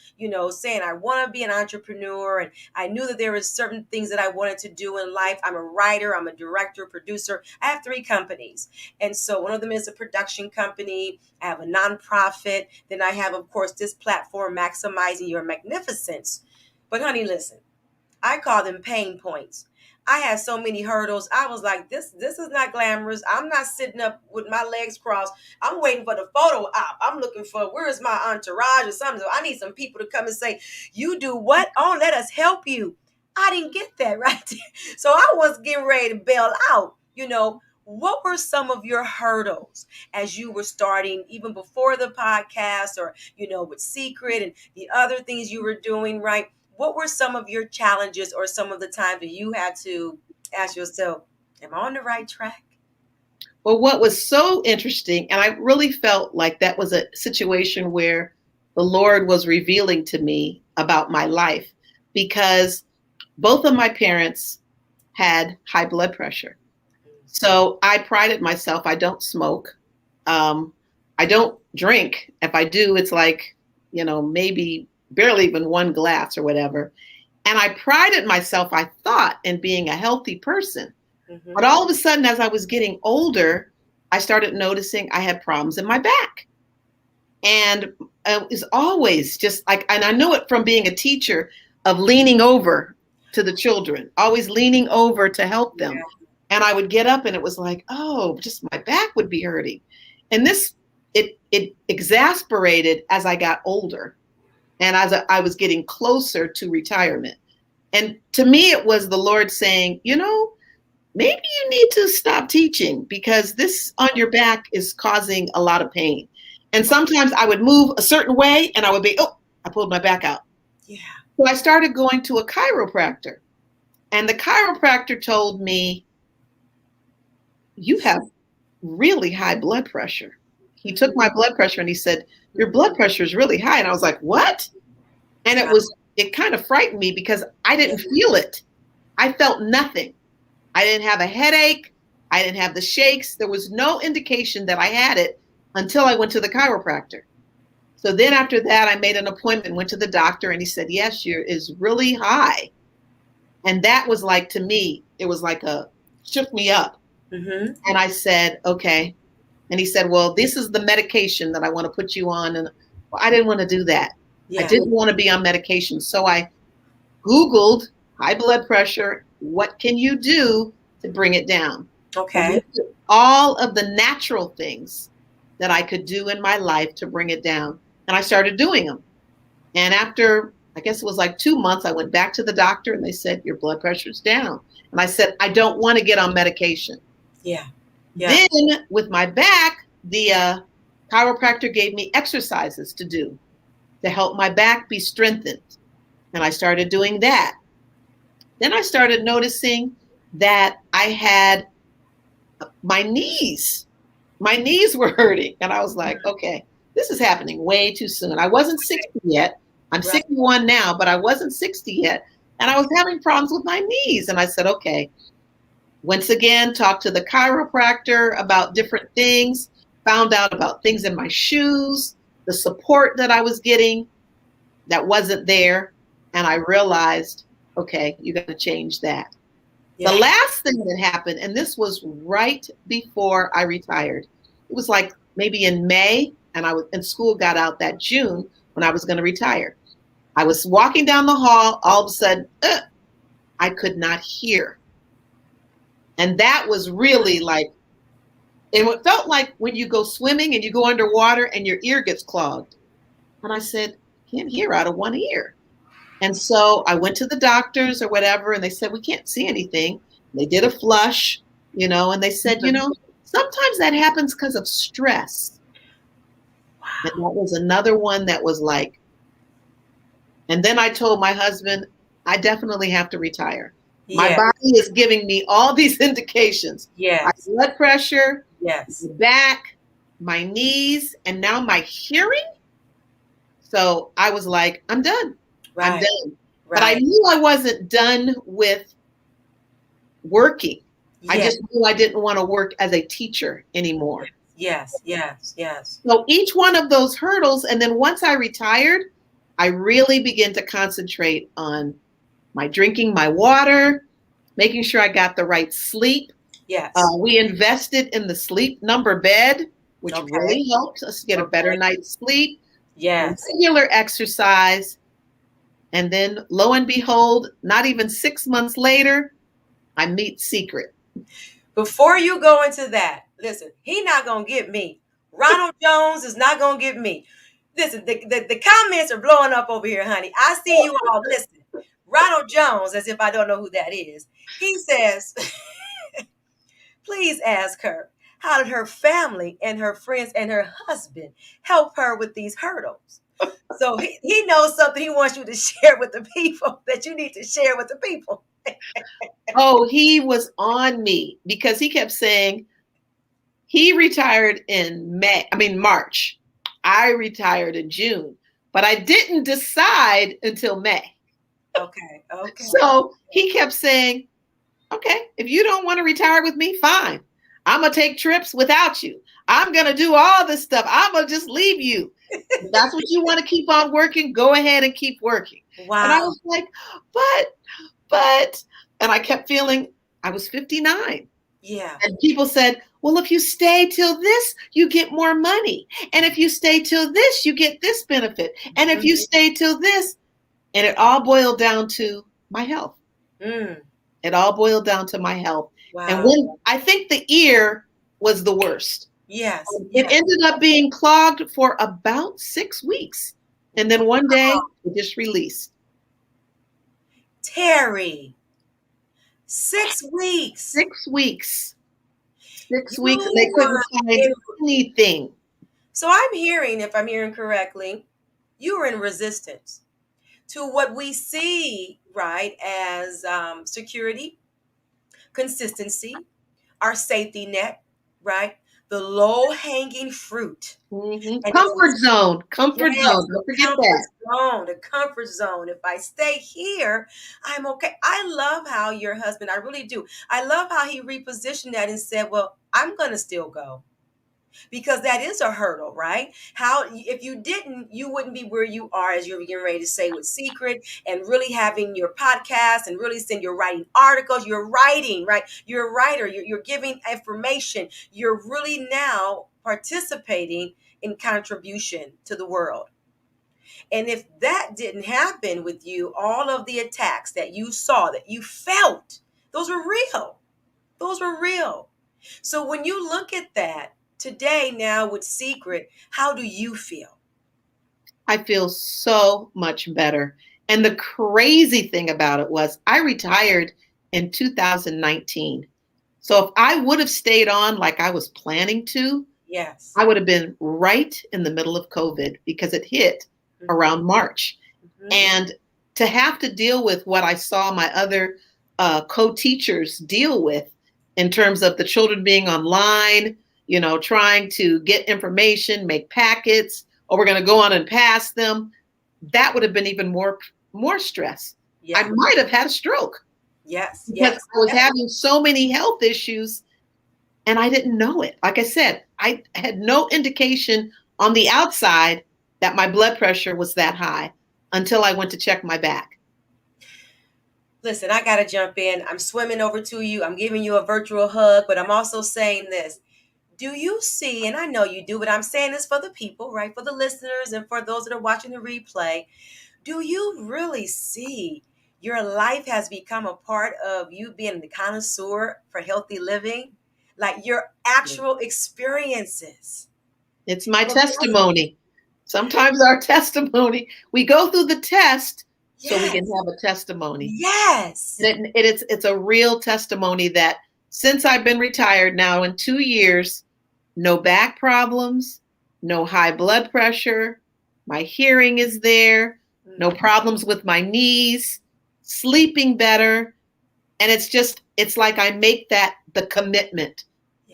saying I want to be an entrepreneur and I knew that there was certain things that I wanted to do in life. I'm a writer, I'm a director, producer. I have 3 companies. And so one of them is a production company. I have a nonprofit. Then I have, of course, this platform, Maximizing Your Magnificence. But honey, listen, I call them pain points. I had so many hurdles. I was like, this is not glamorous. I'm not sitting up with my legs crossed. I'm waiting for the photo op. I'm looking for where is my entourage or something. So I need some people to come and say, you do what? Oh, let us help you. I didn't get that right there. So I was getting ready to bail out. What were some of your hurdles as you were starting, even before the podcast or, with Secret and the other things you were doing, right? What were some of your challenges or some of the times that you had to ask yourself, am I on the right track? Well, what was so interesting, and I really felt like that was a situation where the Lord was revealing to me about my life because both of my parents had high blood pressure. So I prided myself. I don't smoke. Um, I don't drink. If I do, it's like, maybe barely even one glass or whatever. And I prided myself, I thought, in being a healthy person. But Mm-hmm. all of a sudden, as I was getting older, I started noticing I had problems in my back. And it was always just like, and I know it from being a teacher of leaning over to the children, always leaning over to help them. Yeah. And I would get up and it was like, oh, just my back would be hurting. And it exasperated as I got older and as I was getting closer to retirement. And to me, it was the Lord saying, maybe you need to stop teaching because this on your back is causing a lot of pain. And sometimes I would move a certain way and I would be, oh, I pulled my back out. Yeah. So I started going to a chiropractor. And the chiropractor told me, you have really high blood pressure. He took my blood pressure and he said, your blood pressure is really high. And I was like, what? And Wow. it kind of frightened me because I didn't feel it. I felt nothing. I didn't have a headache. I didn't have the shakes. There was no indication that I had it until I went to the chiropractor. So then after that, I made an appointment, went to the doctor, and he said, yes, your is really high. And that was like, to me, it was like shook me up. Mm-hmm. And I said, okay. And he said, well, this is the medication that I want to put you on. And well, I didn't want to do that. I Yeah. didn't want to be on medication. So I Googled high blood pressure. What can you do to bring it down? And Okay. all of the natural things that I could do in my life to bring it down. And I started doing them. And after, I guess it was like 2 months, I went back to the doctor and they said, your blood pressure's down. And I said, I don't want to get on medication. Yeah. Yeah. Then with my back, the chiropractor gave me exercises to do to help my back be strengthened. And I started doing that. Then I started noticing that I had my knees. My knees were hurting. And I was like, okay, this is happening way too soon. I wasn't 60 yet. I'm Right. 61 now, but I wasn't 60 yet. And I was having problems with my knees. And I said, okay, once again, talked to the chiropractor about different things, found out about things in my shoes, the support that I was getting that wasn't there. And I realized, okay, you got to change that. The Yeah. last thing that happened, and this was right before I retired, it was like maybe in May, and I was in school, got out that June when I was going to retire. I was walking down the hall, all of a sudden, I could not hear. And that was really like, it felt like when you go swimming and you go underwater and your ear gets clogged. And I said, I can't hear out of one ear. And so I went to the doctors or whatever, and they said, we can't see anything. They did a flush, and they said, sometimes that happens because of stress. And that was another one that was like, and then I told my husband, I definitely have to retire. My Yeah. body is giving me all these indications. Yes. My blood pressure, Yes. my back, my knees, and now my hearing. So I was like, I'm done. Right. I'm done. Right. But I knew I wasn't done with working. Yeah. I just knew I didn't want to work as a teacher anymore. Yes, yes, yes. So each one of those hurdles, and then once I retired, I really began to concentrate on my drinking my water, making sure I got the right sleep. Yes. We invested in the sleep number bed, which really helped us get a better night's sleep. Yes. Regular exercise. And then lo and behold, not even 6 months later, I meet Secret. Before you go into that, listen, he not going to get me. Ronald Jones is not going to get me. Listen, the comments are blowing up over here, honey. I see you all. Listen, Ronald Jones, as if I don't know who that is. He says, please ask her, how did her family and her friends and her husband help her with these hurdles? So he knows something he wants you to share with the people that you need to share with the people. Oh, he was on me because he kept saying he retired in March. I retired in June, but I didn't decide until May. Okay. So he kept saying, okay, if you don't want to retire with me, fine. I'm going to take trips without you. I'm going to do all this stuff. I'm going to just leave you. If that's what you want to keep on working, go ahead and keep working. Wow. And I was like, but, and I kept feeling I was 59. Yeah. And people said, well, if you stay till this, you get more money. And if you stay till this, you get this benefit. And if you stay till this, and it all boiled down to my health. It all boiled down to my health. Wow. And when I think the ear was the worst. Yes. It ended up being clogged for about 6 weeks. And then one day it just released. Terry, 6 weeks. 6 weeks. 6 weeks, and they couldn't find anything. So I'm hearing, if I'm hearing correctly, you were in resistance to what we see, right, as security, consistency, our safety net, right? The low-hanging fruit. Mm-hmm. Comfort zone. Don't forget that. The comfort zone. If I stay here, I'm okay. I love how your husband, I really do. I love how he repositioned that and said, well, I'm going to still go. Because that is a hurdle, right? How, if you didn't, you wouldn't be where you are, as you're getting ready to say, with Secret, and really having your podcast, and really you're writing articles. You're writing, right? You're a writer. You're giving information. You're really now participating in contribution to the world. And if that didn't happen with you, all of the attacks that you saw, that you felt, those were real. Those were real. So when you look at that, today, now with Secret, how do you feel? I feel so much better. And the crazy thing about it was I retired in 2019. So if I would have stayed on like I was planning to, yes, I would have been right in the middle of COVID because it hit around March. And to have to deal with what I saw my other co-teachers deal with in terms of the children being online, trying to get information, make packets, or we're going to go on and pass them. That would have been even more stress. I Yeah. might have had a stroke Yes. because Yes. I was Yep. having so many health issues and I didn't know it. Like I said, I had no indication on the outside that my blood pressure was that high until I went to check my back. Listen, I got to jump in. I'm swimming over to you. I'm giving you a virtual hug, but I'm also saying this. Do you see, and I know you do, but I'm saying this for the people, right? For the listeners and for those that are watching the replay. Do you really see your life has become a part of you being the connoisseur for healthy living? Like your actual experiences. It's my Your life. testimony. Sometimes our testimony, we go through the test so we can Yes. have a testimony. Yes. It's a real testimony that since I've been retired now in 2 years, no back problems, no high blood pressure, my hearing is there, no problems with my knees, sleeping better. And it's like I make that the commitment,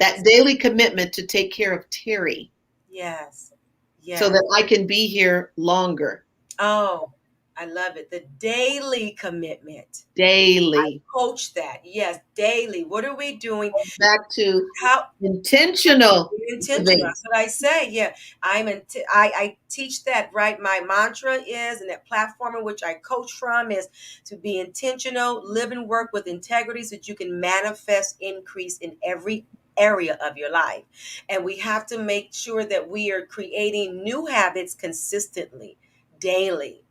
that Yes. daily commitment to take care of Terry Yes. so Yes. that I can be here longer, Oh, I love it. The daily commitment. daily. Coach that. Yes, daily. What are we doing? Back to How intentional intentional? living. That's what I say. Yeah, I teach that, right. My mantra is, and that platform in which I coach from is to be intentional, live and work with integrity, so that you can manifest increase in every area of your life. And we have to make sure that we are creating new habits consistently, daily.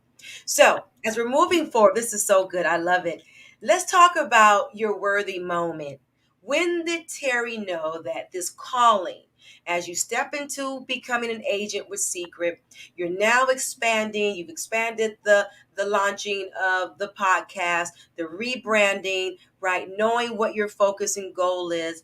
So, as we're moving forward, this is so good. I love it. Let's talk about your worthy moment. When did Terry know that this calling, as you step into becoming an agent with Secret, you're now expanding, you've expanded the launching of the podcast, the rebranding, right? Knowing what your focus and goal is.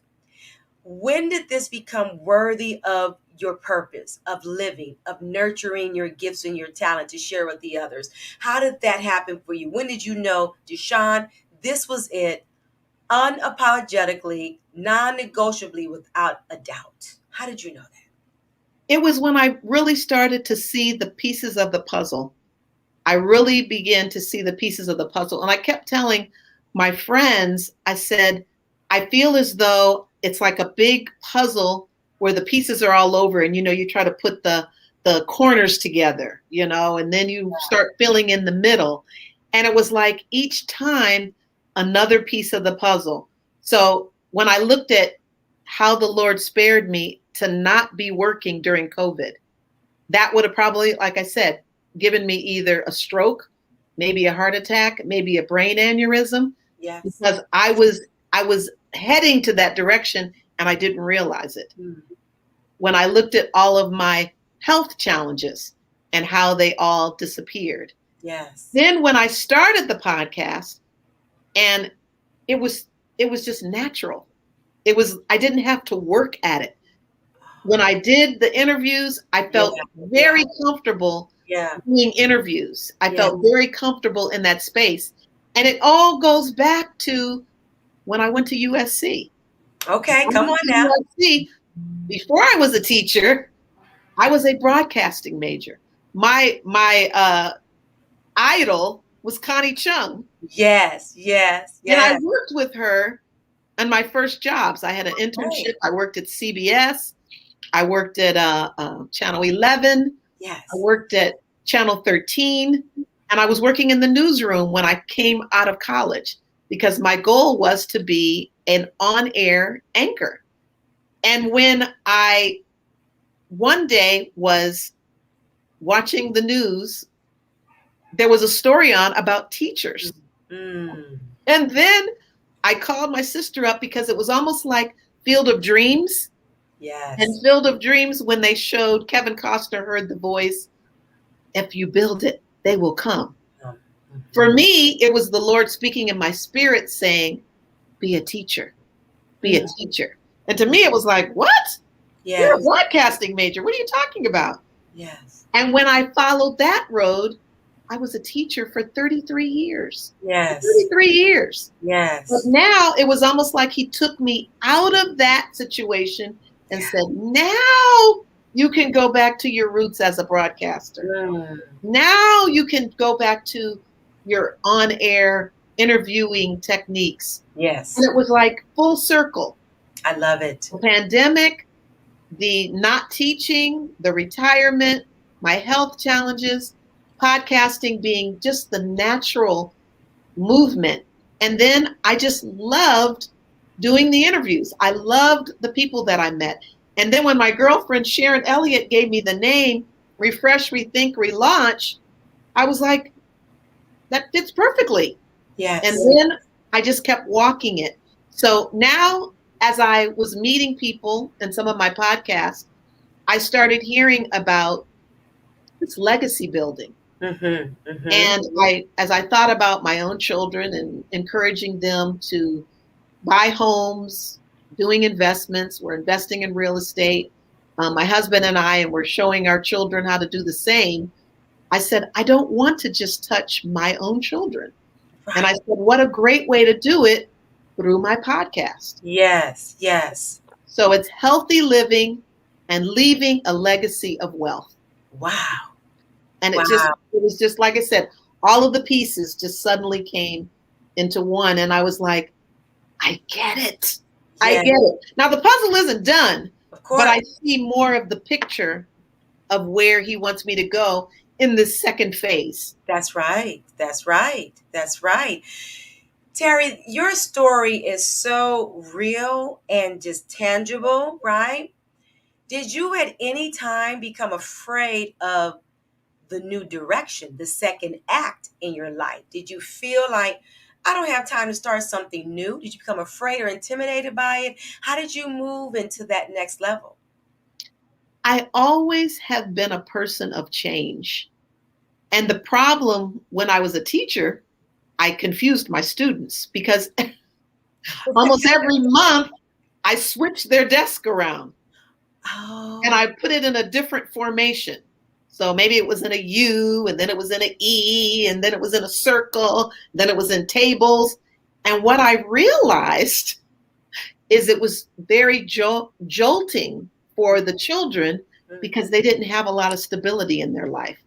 When did this become worthy of your purpose, of living, of nurturing your gifts and your talent to share with the others? How did that happen for you? When did you know, Deshaun, this was it, unapologetically, non-negotiably, without a doubt? How did you know that? It was when I really started to see the pieces of the puzzle. I really began to see the pieces of the puzzle. And I kept telling my friends, I said, I feel as though it's like a big puzzle where the pieces are all over and you try to put the corners together, and then you start filling in the middle. And it was like each time another piece of the puzzle. So when I looked at how the Lord spared me to not be working during COVID, that would have probably, like I said, given me either a stroke, maybe a heart attack, maybe a brain aneurysm, Yes. because I was heading to that direction and I didn't realize it. Mm. When I looked at all of my health challenges and how they all disappeared. Yes. Then when I started the podcast, and it was just natural. I didn't have to work at it. When I did the interviews, I Yeah. felt Yeah. very comfortable Yeah. doing interviews. I Yeah. felt very comfortable in that space. And it all goes back to when I went to USC. Okay, I come went on to now. USC before I was a teacher. I was a broadcasting major. My idol was Connie Chung, Yes. Yes. and I Yes. worked with her on my first jobs. I had an Right. internship. I worked at CBS. I worked at Channel 11. I Yes. worked at Channel 13. And I was working in the newsroom when I came out of college because my goal was to be an on air anchor. And when I one day was watching the news, there was a story on about teachers. Mm. And then I called my sister up because it was almost like Field of Dreams. Yes. And Field of Dreams, when they showed Kevin Costner heard the voice, if you build it, they will come. For Mhm. me, it was the Lord speaking in my spirit saying, be a teacher, be a Mm. teacher. And to me, it was like, what? You're a Yes. broadcasting major. What are you talking about? Yes. And when I followed that road, I was a teacher for 33 years. Yes. 33 years. But Yes. now it was almost like he took me out of that situation and said, now you can go back to your roots as a broadcaster. Mm. Now you can go back to your on air interviewing techniques. And Yes. it was like full circle. I love it. The pandemic, the not teaching, the retirement, my health challenges, podcasting being just the natural movement. And then I just loved doing the interviews. I loved the people that I met. And then when my girlfriend Sharon Elliott gave me the name Refresh, Rethink, Relaunch, I was like, that fits perfectly. And Yes. then I just kept walking it. So now, as I was meeting people in some of my podcasts, I started hearing about this legacy building. Mm-hmm. Mm-hmm. And as I thought about my own children and encouraging them to buy homes, doing investments, we're investing in real estate. My husband and I, and we're showing our children how to do the same. I said, I don't want to just touch my own children. And I Right. said, what a great way to do it through my podcast. Yes. Yes. So it's healthy living and leaving a legacy of wealth. Wow. And Wow. it was just like I said, all of the pieces just suddenly came into one. And I was like, I get it. I Yes. get it. Now the puzzle isn't done, Of but course. I see more of the picture of where he wants me to go in this second phase. That's right. That's right. That's right. Terry, your story is so real and just tangible, right? Did you at any time become afraid of the new direction, the second act in your life? Did you feel like, I don't have time to start something new? Did you become afraid or intimidated by it? How did you move into that next level? I always have been a person of change. And the problem when I was a teacher, I confused my students because almost every month I switched their desk around and Oh, I put it in a different formation. So maybe it was in a U, and then it was in an E, and then it was in a circle, then it was in tables. And what I realized is it was very jolting for the children because mhm. they didn't have a lot of stability in their life.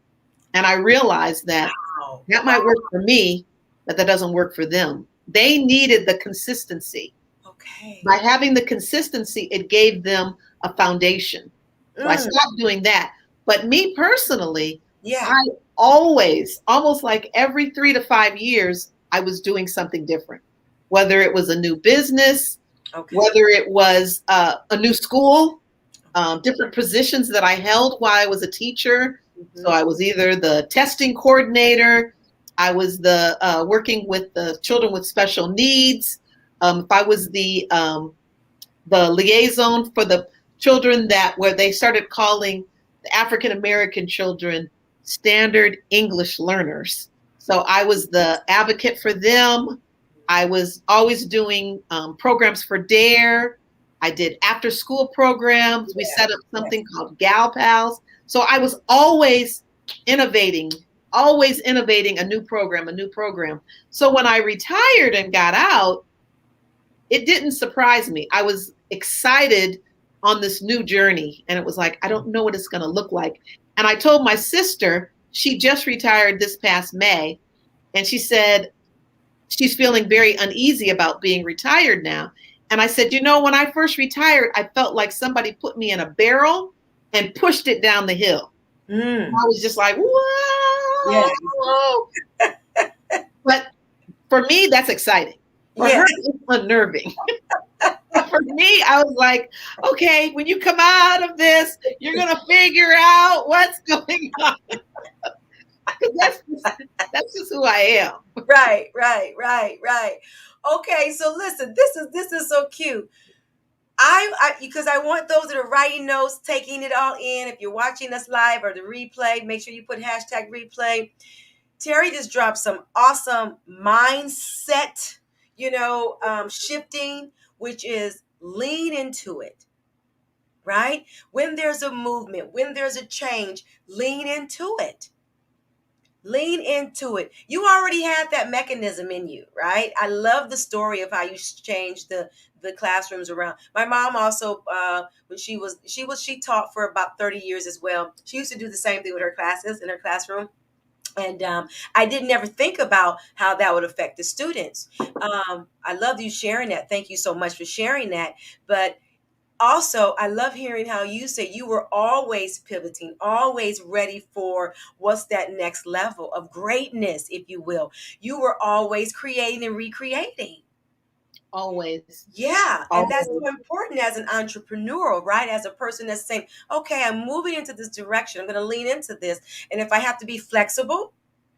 And I realized that Wow. that Wow. might work for me, but that doesn't work for them. They needed the consistency. Okay. By having the consistency, it gave them a foundation. So I Mm, stopped doing that. But me personally, yeah. I always, almost like every 3 to 5 years, I was doing something different. Whether it was a new business, Okay. whether it was a new school, different positions that I held while I was a teacher. So Hmm. I was either the testing coordinator, I was the working with the children with special needs. If I was the liaison for the children that where they started calling the African American children standard English learners. So I was the advocate for them. I was always doing programs for DARE. I did after school programs. We Yes. set up Yes. something called Gal Pals. So I was innovating, always innovating a new program, a new program. So when I retired and got out, it didn't surprise me. I was excited on this new journey. And it was like, I don't know what it's going to look like. And I told my sister, she just retired this past May. And she said, she's feeling very uneasy about being retired now. And I said, when I first retired, I felt like somebody put me in a barrel and pushed it down the hill. And Mm, I was just like, yeah. whoa. But for me, that's exciting. For Yeah. her, it's unnerving. For me, I was like, okay, when you come out of this, you're gonna figure out what's going on. Because that's just who I am. Right. Right. Right. Right. Okay. So listen, this is so cute. I because I want those that are writing notes, taking it all in. If you're watching us live or the replay, make sure you put hashtag replay. Terry just dropped some awesome mindset, shifting, which is lean into it, right? When there's a movement, when there's a change, lean into it. Lean into it. You already had that mechanism in you, right? I love the story of how you changed the classrooms around. My mom also, when she taught for about 30 years as well. She used to do the same thing with her classes in her classroom. And I didn't ever think about how that would affect the students. I love you sharing that. Thank you so much for sharing that. But also, I love hearing how you say you were always pivoting, always ready for what's that next level of greatness, if you will. You were always creating and recreating. Always. Yeah, and that's Always. so important as an entrepreneur, right? As a person that's saying, okay, I'm moving into this direction, I'm going to lean into this. And if I have to be flexible,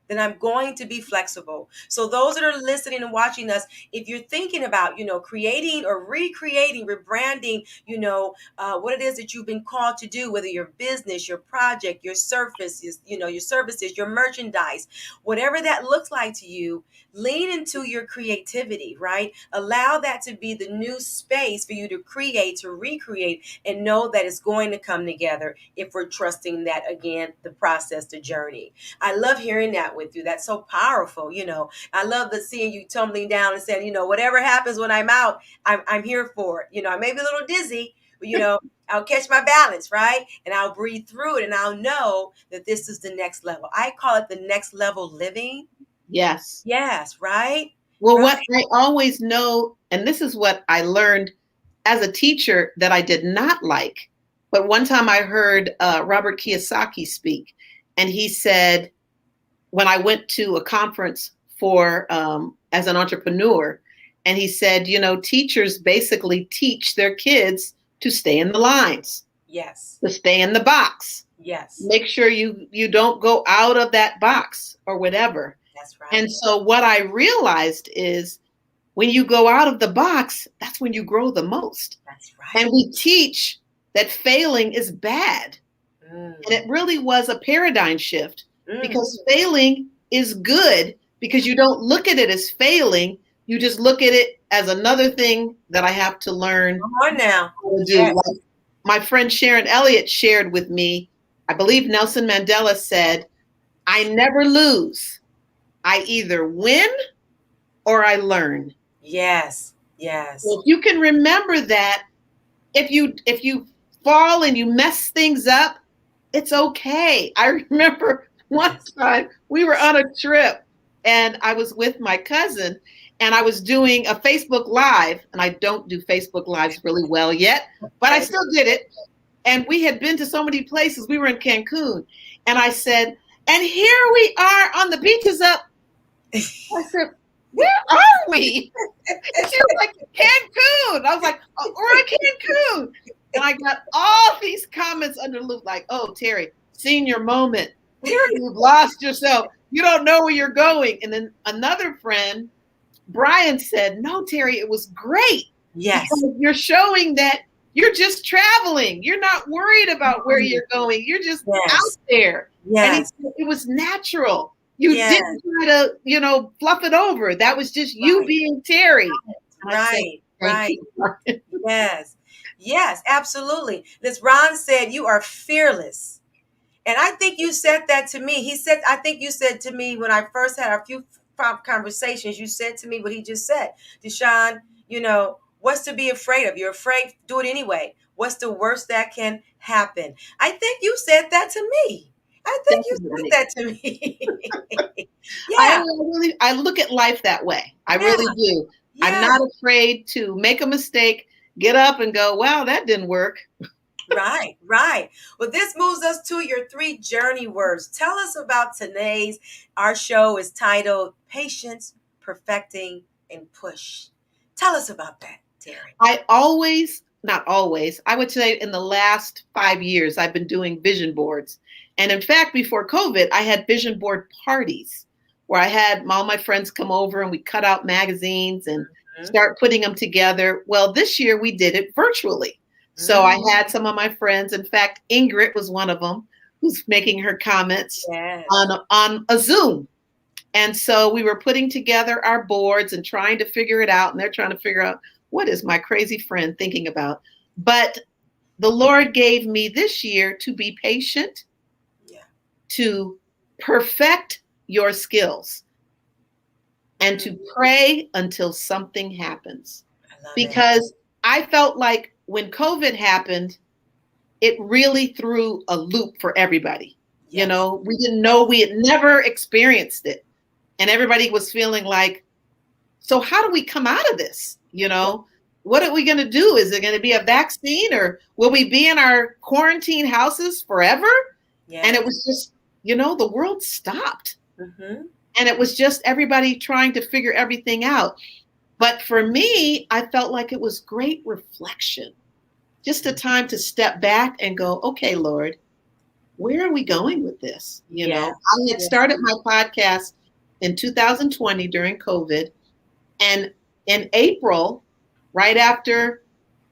then I'm going to be flexible. So those that are listening and watching us, if you're thinking about, creating or recreating, rebranding, what it is that you've been called to do, whether your business, your project, your services, your services, your merchandise, whatever that looks like to you, lean into your creativity, right? Allow that to be the new space for you to create, to recreate, and know that it's going to come together if we're trusting that, again, the process, the journey. I love hearing that with you. That's so powerful. I love the seeing you tumbling down and saying, whatever happens when I'm out, I'm here for it. I may be a little dizzy, but I'll catch my balance, right? And I'll breathe through it and I'll know that this is the next level. I call it the next level living. Yes. Yes, right? Well, Right. what I always know, and this is what I learned as a teacher that I did not like, but one time I heard Robert Kiyosaki speak, and he said, when I went to a conference for as an entrepreneur, and he said, teachers basically teach their kids to stay in the lines, Yes. to stay in the box. Yes. Make sure you don't go out of that box or whatever. That's right. And so what I realized is when you go out of the box, that's when you grow the most. That's And right. we teach that failing is bad. Mm. And it really was a paradigm shift Mm. because failing is good because you don't look at it as failing. You just look at it as another thing that I have to learn Come on now. how to do. Yes. Like my friend Sharon Elliott shared with me, I believe Nelson Mandela said, I never lose. I either win or I learn. Yes. Yes. Well, if you can remember that, if you fall and you mess things up, it's okay. I remember one Yes. time we were on a trip and I was with my cousin and I was doing a Facebook Live, and I don't do Facebook Lives really well yet, but I Okay. still did it. And we had been to so many places. We were in Cancun, and I said, and here we are on the beaches up. I said, where are we? And she was like, Cancun. I was like, oh, we're in Cancun. And I got all these comments under loop, like, oh, Terry, senior moment. Terry, you've lost yourself. You don't know where you're going. And then another friend, Brian, said, no, Terry, it was great Yes. because you're showing that you're just traveling. You're not worried about where you're going. You're just out Yes. there. And Yes. it was natural. You Yes. didn't try to, fluff it over. That was just you Right. being Terry. And I said, Right. thank Right. you. Yes. Yes, absolutely. This Ron said you are fearless. And I think you said that to me. I think you said to me when I first had our few conversations, you said to me what he just said. Deshaun, what's to be afraid of? You're afraid, do it anyway. What's the worst that can happen? I think you said that to me. I think you said Definitely. that to me. I Yeah. really, I look at life that way. I Yeah. really do. I'm Yeah. not afraid to make a mistake, get up and go, wow, that didn't work. Right, right. Well, this moves us to your three journey words. Tell us about today's. Our show is titled Patience, Perfecting, and Push. Tell us about that, Terry. I always, not always, I would say in the last 5 years, I've been doing vision boards. And in fact, before COVID, I had vision board parties where I had all my friends come over and we cut out magazines and Mhm. start putting them together. Well, this year we did it virtually. So I had some of my friends, in fact, Ingrid was one of them who's making her comments Yes. on a Zoom. And so we were putting together our boards and trying to figure it out. And they're trying to figure out what is my crazy friend thinking about. But the Lord gave me this year to be patient, Yeah. to perfect your skills, and to Mhm. pray until something happens. I love it. Because I felt like when COVID happened, it really threw a loop for everybody. Yes. We didn't know, we had never experienced it. And everybody was feeling like, so how do we come out of this? What are we going to do? Is it going to be a vaccine, or will we be in our quarantine houses forever? And it Yes. was just, the world stopped. Mm-hmm. And it was just everybody trying to figure everything out. But for me, I felt like it was great reflection, just a time to step back and go, okay, Lord, where are we going with this? Yeah. I had Yeah. started my podcast in 2020 during COVID. And in April, right after,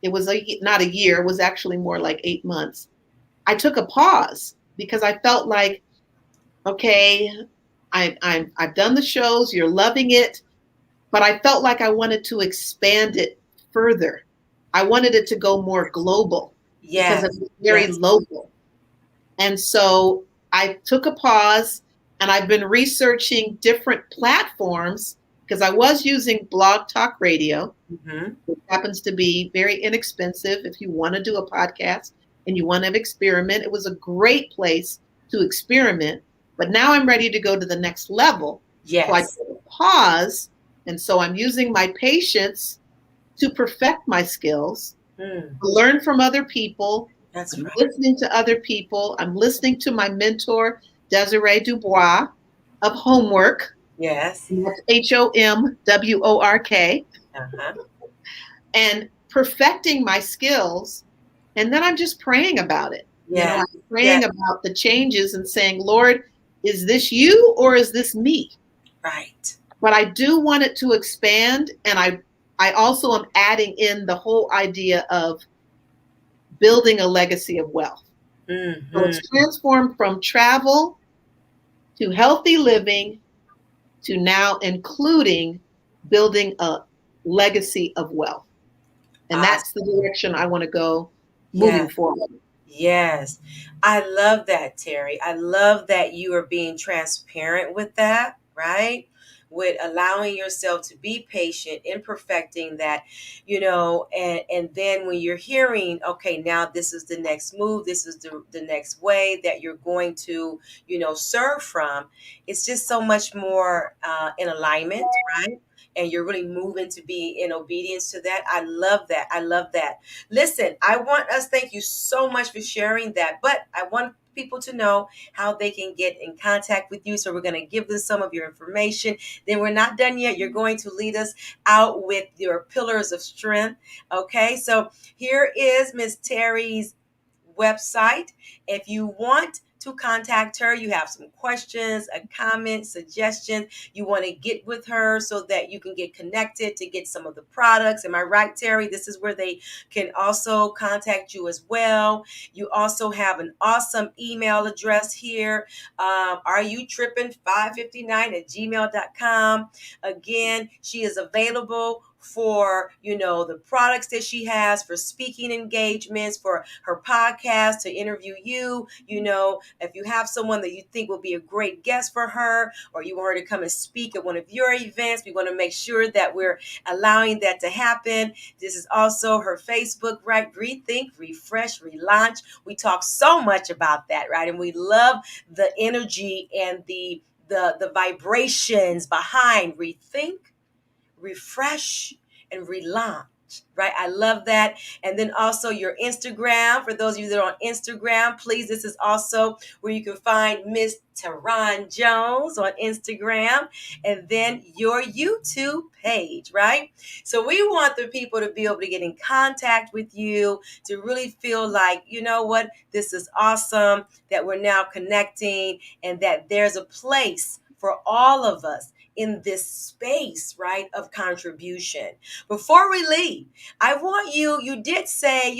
it was not a year, it was actually more like 8 months, I took a pause because I felt like, okay, I've done the shows, you're loving it, but I felt like I wanted to expand it further. I wanted it to go more global because it Yes. was very Yes. local. And so I took a pause, and I've been researching different platforms because I was using Blog Talk Radio, Mm-hmm. which happens to be very inexpensive if you want to do a podcast and you want to experiment. It was a great place to experiment. But now I'm ready to go to the next level. So I Yes. took a pause. And so I'm using my patience to perfect my skills, Mm. to learn from other people. That's I'm right. listening to other people. I'm listening to my mentor, Desiree Dubois of Homework. Yes. That's HOMWORK, Uh-huh. and perfecting my skills. And then I'm just praying about it. Yeah. I'm Yeah. praying about the changes and saying, Lord, is this you or is this me? Right. But I do want it to expand. And I also am adding in the whole idea of building a legacy of wealth. So Mm-hmm. it's transformed from travel to healthy living to now including building a legacy of wealth. And that's the Awesome. direction I want to go moving Yes. forward. Yes. I love that, Terry. I love that you are being transparent with that, right? With allowing yourself to be patient in perfecting that, and then when you're hearing, okay, now this is the next move, this is the next way that you're going to, serve from, it's just so much more in alignment, right? And you're really moving to be in obedience to that. I love that. I love that. Listen, thank you so much for sharing that, but I want people to know how they can get in contact with you. So we're going to give them some of your information. Then we're not done yet. You're going to lead us out with your pillars of strength. Okay, so here is Miss Terry's website. If you want to contact her, you have some questions, a comment, suggestion, you want to get with her so that you can get connected to get some of the products. Am I right, Terry? This is where they can also contact you as well. You also have an awesome email address here. Are you tripping 559 at gmail.com? Again, she is available for the products that she has, for speaking engagements, for her podcast, to interview you. If you have someone that you think will be a great guest for her, or you want her to come and speak at one of your events, we want to make sure that we're allowing that to happen. This is also her Facebook, right? Rethink, refresh, relaunch. We talk so much about that, right? And we love the energy and the vibrations behind rethink, refresh, and relaunch. Right. I love that. And then also your Instagram. For those of you that are on Instagram, please, this is also where you can find Miss Teron Jones on Instagram, and then your YouTube page, right? So we want the people to be able to get in contact with you, to really feel like, you know what, this is awesome, that we're now connecting, and that there's a place for all of us in this space, right, of contribution. Before we leave, I want you did say,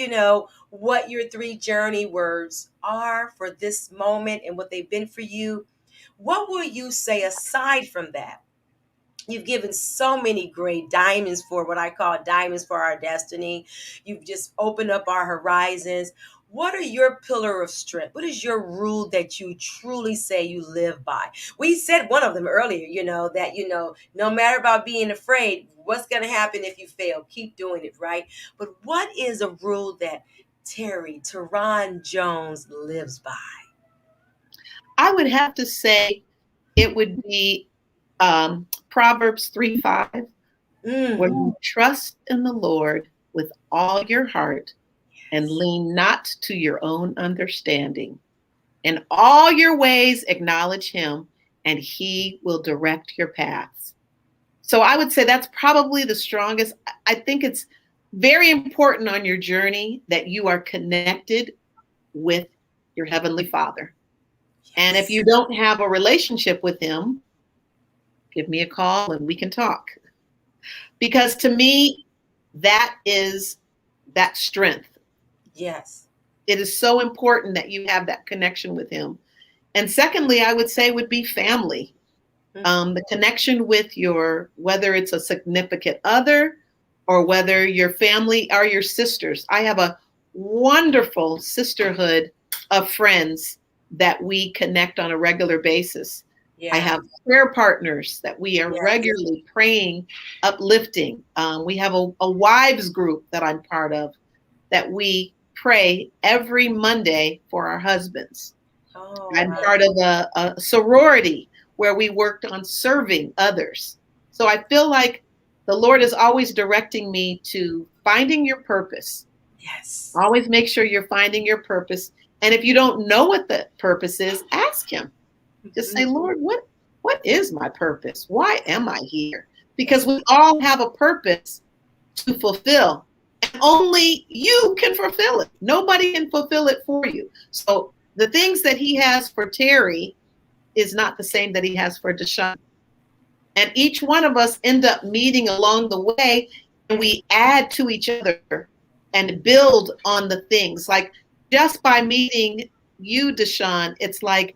what your three journey words are for this moment and what they've been for you. What will you say aside from that? You've given so many great diamonds, for what I call diamonds for our destiny. You've just opened up our horizons. What are your pillar of strength? What is your rule that you truly say you live by? We said one of them earlier, that, no matter about being afraid, what's going to happen if you fail? Keep doing it, right? But what is a rule that Teron Jones lives by? I would have to say it would be Proverbs 3:5, where Mm. you trust in the Lord with all your heart and Yes. lean not to your own understanding. In all your ways, acknowledge him, and he will direct your paths. So I would say that's probably the strongest. I think it's very important on your journey that you are connected with your Heavenly Father. And if Yes. you don't have a relationship with him, give me a call and we can talk. Because to me, that is that strength. Yes. It is so important that you have that connection with him. And secondly, I would say would be family. Mm. The connection with your, whether it's a significant other or whether your family are your sisters. I have a wonderful sisterhood of friends that we connect on a regular basis. I Yeah. have prayer partners that we are Yes. regularly praying, uplifting. We have a wives group that I'm part of that we pray every Monday for our husbands. Oh, I'm wow. part of a sorority where we worked on serving others. So I feel like the Lord is always directing me to finding your purpose. Yes. Always make sure you're finding your purpose. And if you don't know what the purpose is, ask him. Just say, Mhm. Lord, what is my purpose? Why am I here? Because That's we all have a purpose to fulfill. And only you can fulfill it. Nobody can fulfill it for you. So the things that he has for Terry is not the same that he has for Deshaun. And each one of us end up meeting along the way and we add to each other and build on the things. Like just by meeting you, Deshaun, it's like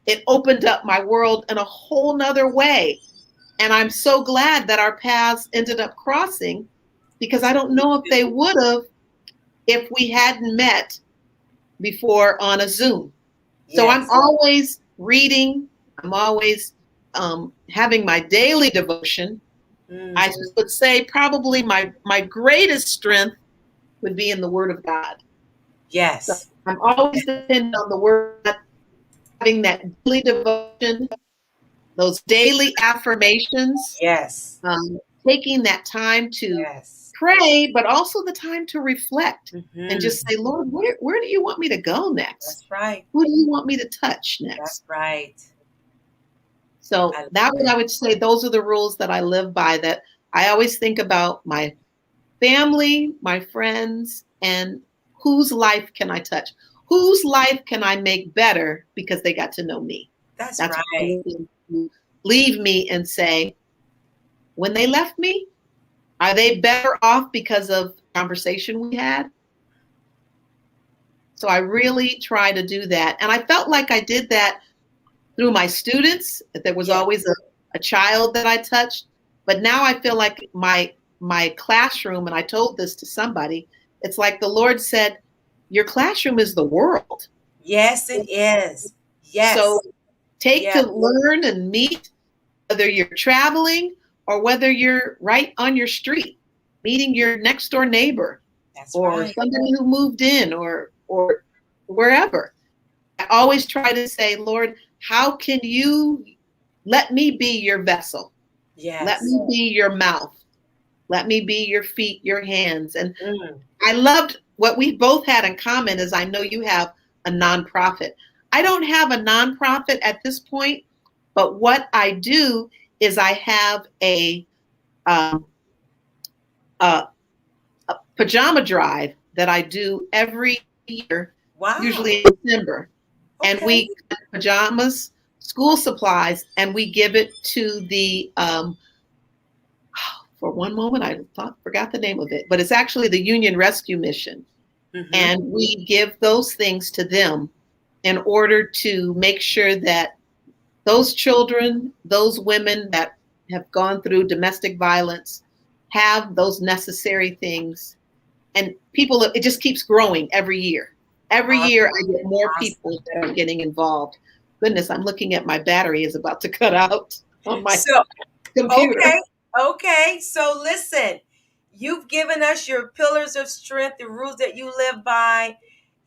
it opened up my world in a whole nother way. And I'm so glad that our paths ended up crossing because I don't know if they would have if we hadn't met before on a Zoom. So I'm yes. always reading, I'm always having my daily devotion. I Mm. would say probably my greatest strength would be in the Word of God. So Yes. I'm always dependent on the Word, having that daily devotion, those daily affirmations, Yes. taking that time to Yes. pray, but also the time to reflect and just Hmm. say, Lord, where do you want me to go next? That's right. Who do you want me to touch That's next? right. So I that love would it. I would say those are the rules that I live by. That I always think about my family, my friends, and whose life can I touch? Whose life can I make better because they got to know me? That's That's what right. I'm looking to leave me and say, when they left me, are they better off because of conversation we had? So I really try to do that. And I felt like I did that through my students. There was Yes. always a child that I touched. But now I feel like my classroom, and I told this to somebody, it's like the Lord said, your classroom is the world. Yes, it is. So Yes. take to Yes. learn and meet, whether you're traveling or whether you're right on your street, meeting your next door neighbor That's or right. somebody who moved in or wherever. I always try to say, Lord, how can you let me be your vessel? Let Yes. me be your mouth. Let me be your feet, your hands. And Mm. I loved what we both had in common is I know you have a nonprofit. I don't have a nonprofit at this point, but what I do is I have um, a, a pajama drive that I do every year, Wow. usually in December. And Okay. we cut pajamas, school supplies, and we give it to the for one moment I forgot the name of it, but it's actually the Union Rescue Mission. Mm-hmm. And we give those things to them in order to make sure that those children, those women that have gone through domestic violence have those necessary things. And people, it just keeps growing every year. Every year Awesome. I get more Awesome. people that are getting involved. Goodness, I'm looking at my battery is about to cut out on my So, computer. okay. Okay. So, listen, you've given us your pillars of strength, the rules that you live by.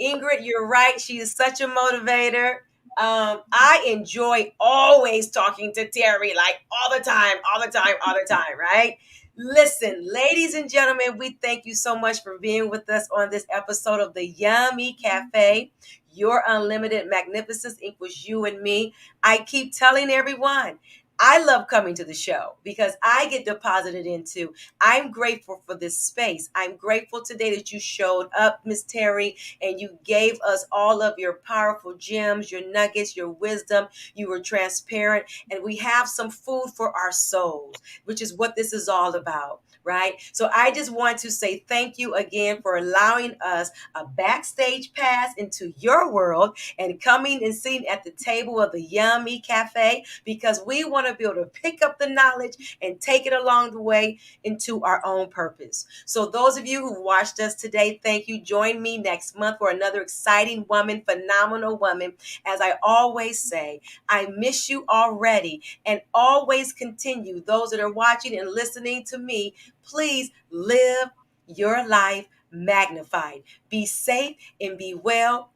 Ingrid, you're right. She is such a motivator. I enjoy always talking to Terry, like all the time, all the time, all the time, right? Listen, ladies and gentlemen, we thank you so much for being with us on this episode of the Yummy Cafe. Your unlimited magnificence equals you and me. I keep telling everyone, I love coming to the show because I get deposited into. I'm grateful for this space. I'm grateful today that you showed up, Miss Terry, and you gave us all of your powerful gems, your nuggets, your wisdom. You were transparent, and we have some food for our souls, which is what this is all about. Right. So I just want to say thank you again for allowing us a backstage pass into your world and coming and sitting at the table of the Yummy Cafe because we want to be able to pick up the knowledge and take it along the way into our own purpose. So those of you who watched us today, thank you. Join me next month for another exciting woman, phenomenal woman. As I always say, I miss you already and always continue. Those that are watching and listening to me, please live your life magnified. Be safe and be well.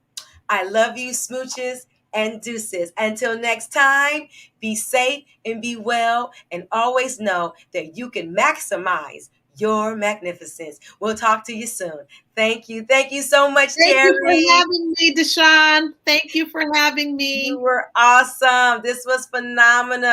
I love you, smooches and deuces. Until next time, be safe and be well, and always know that you can maximize your magnificence. We'll talk to you soon. Thank you. Thank you so much, Thank you for Terry. having me, Deshawn. Thank you for having You me. were awesome. This was phenomenal.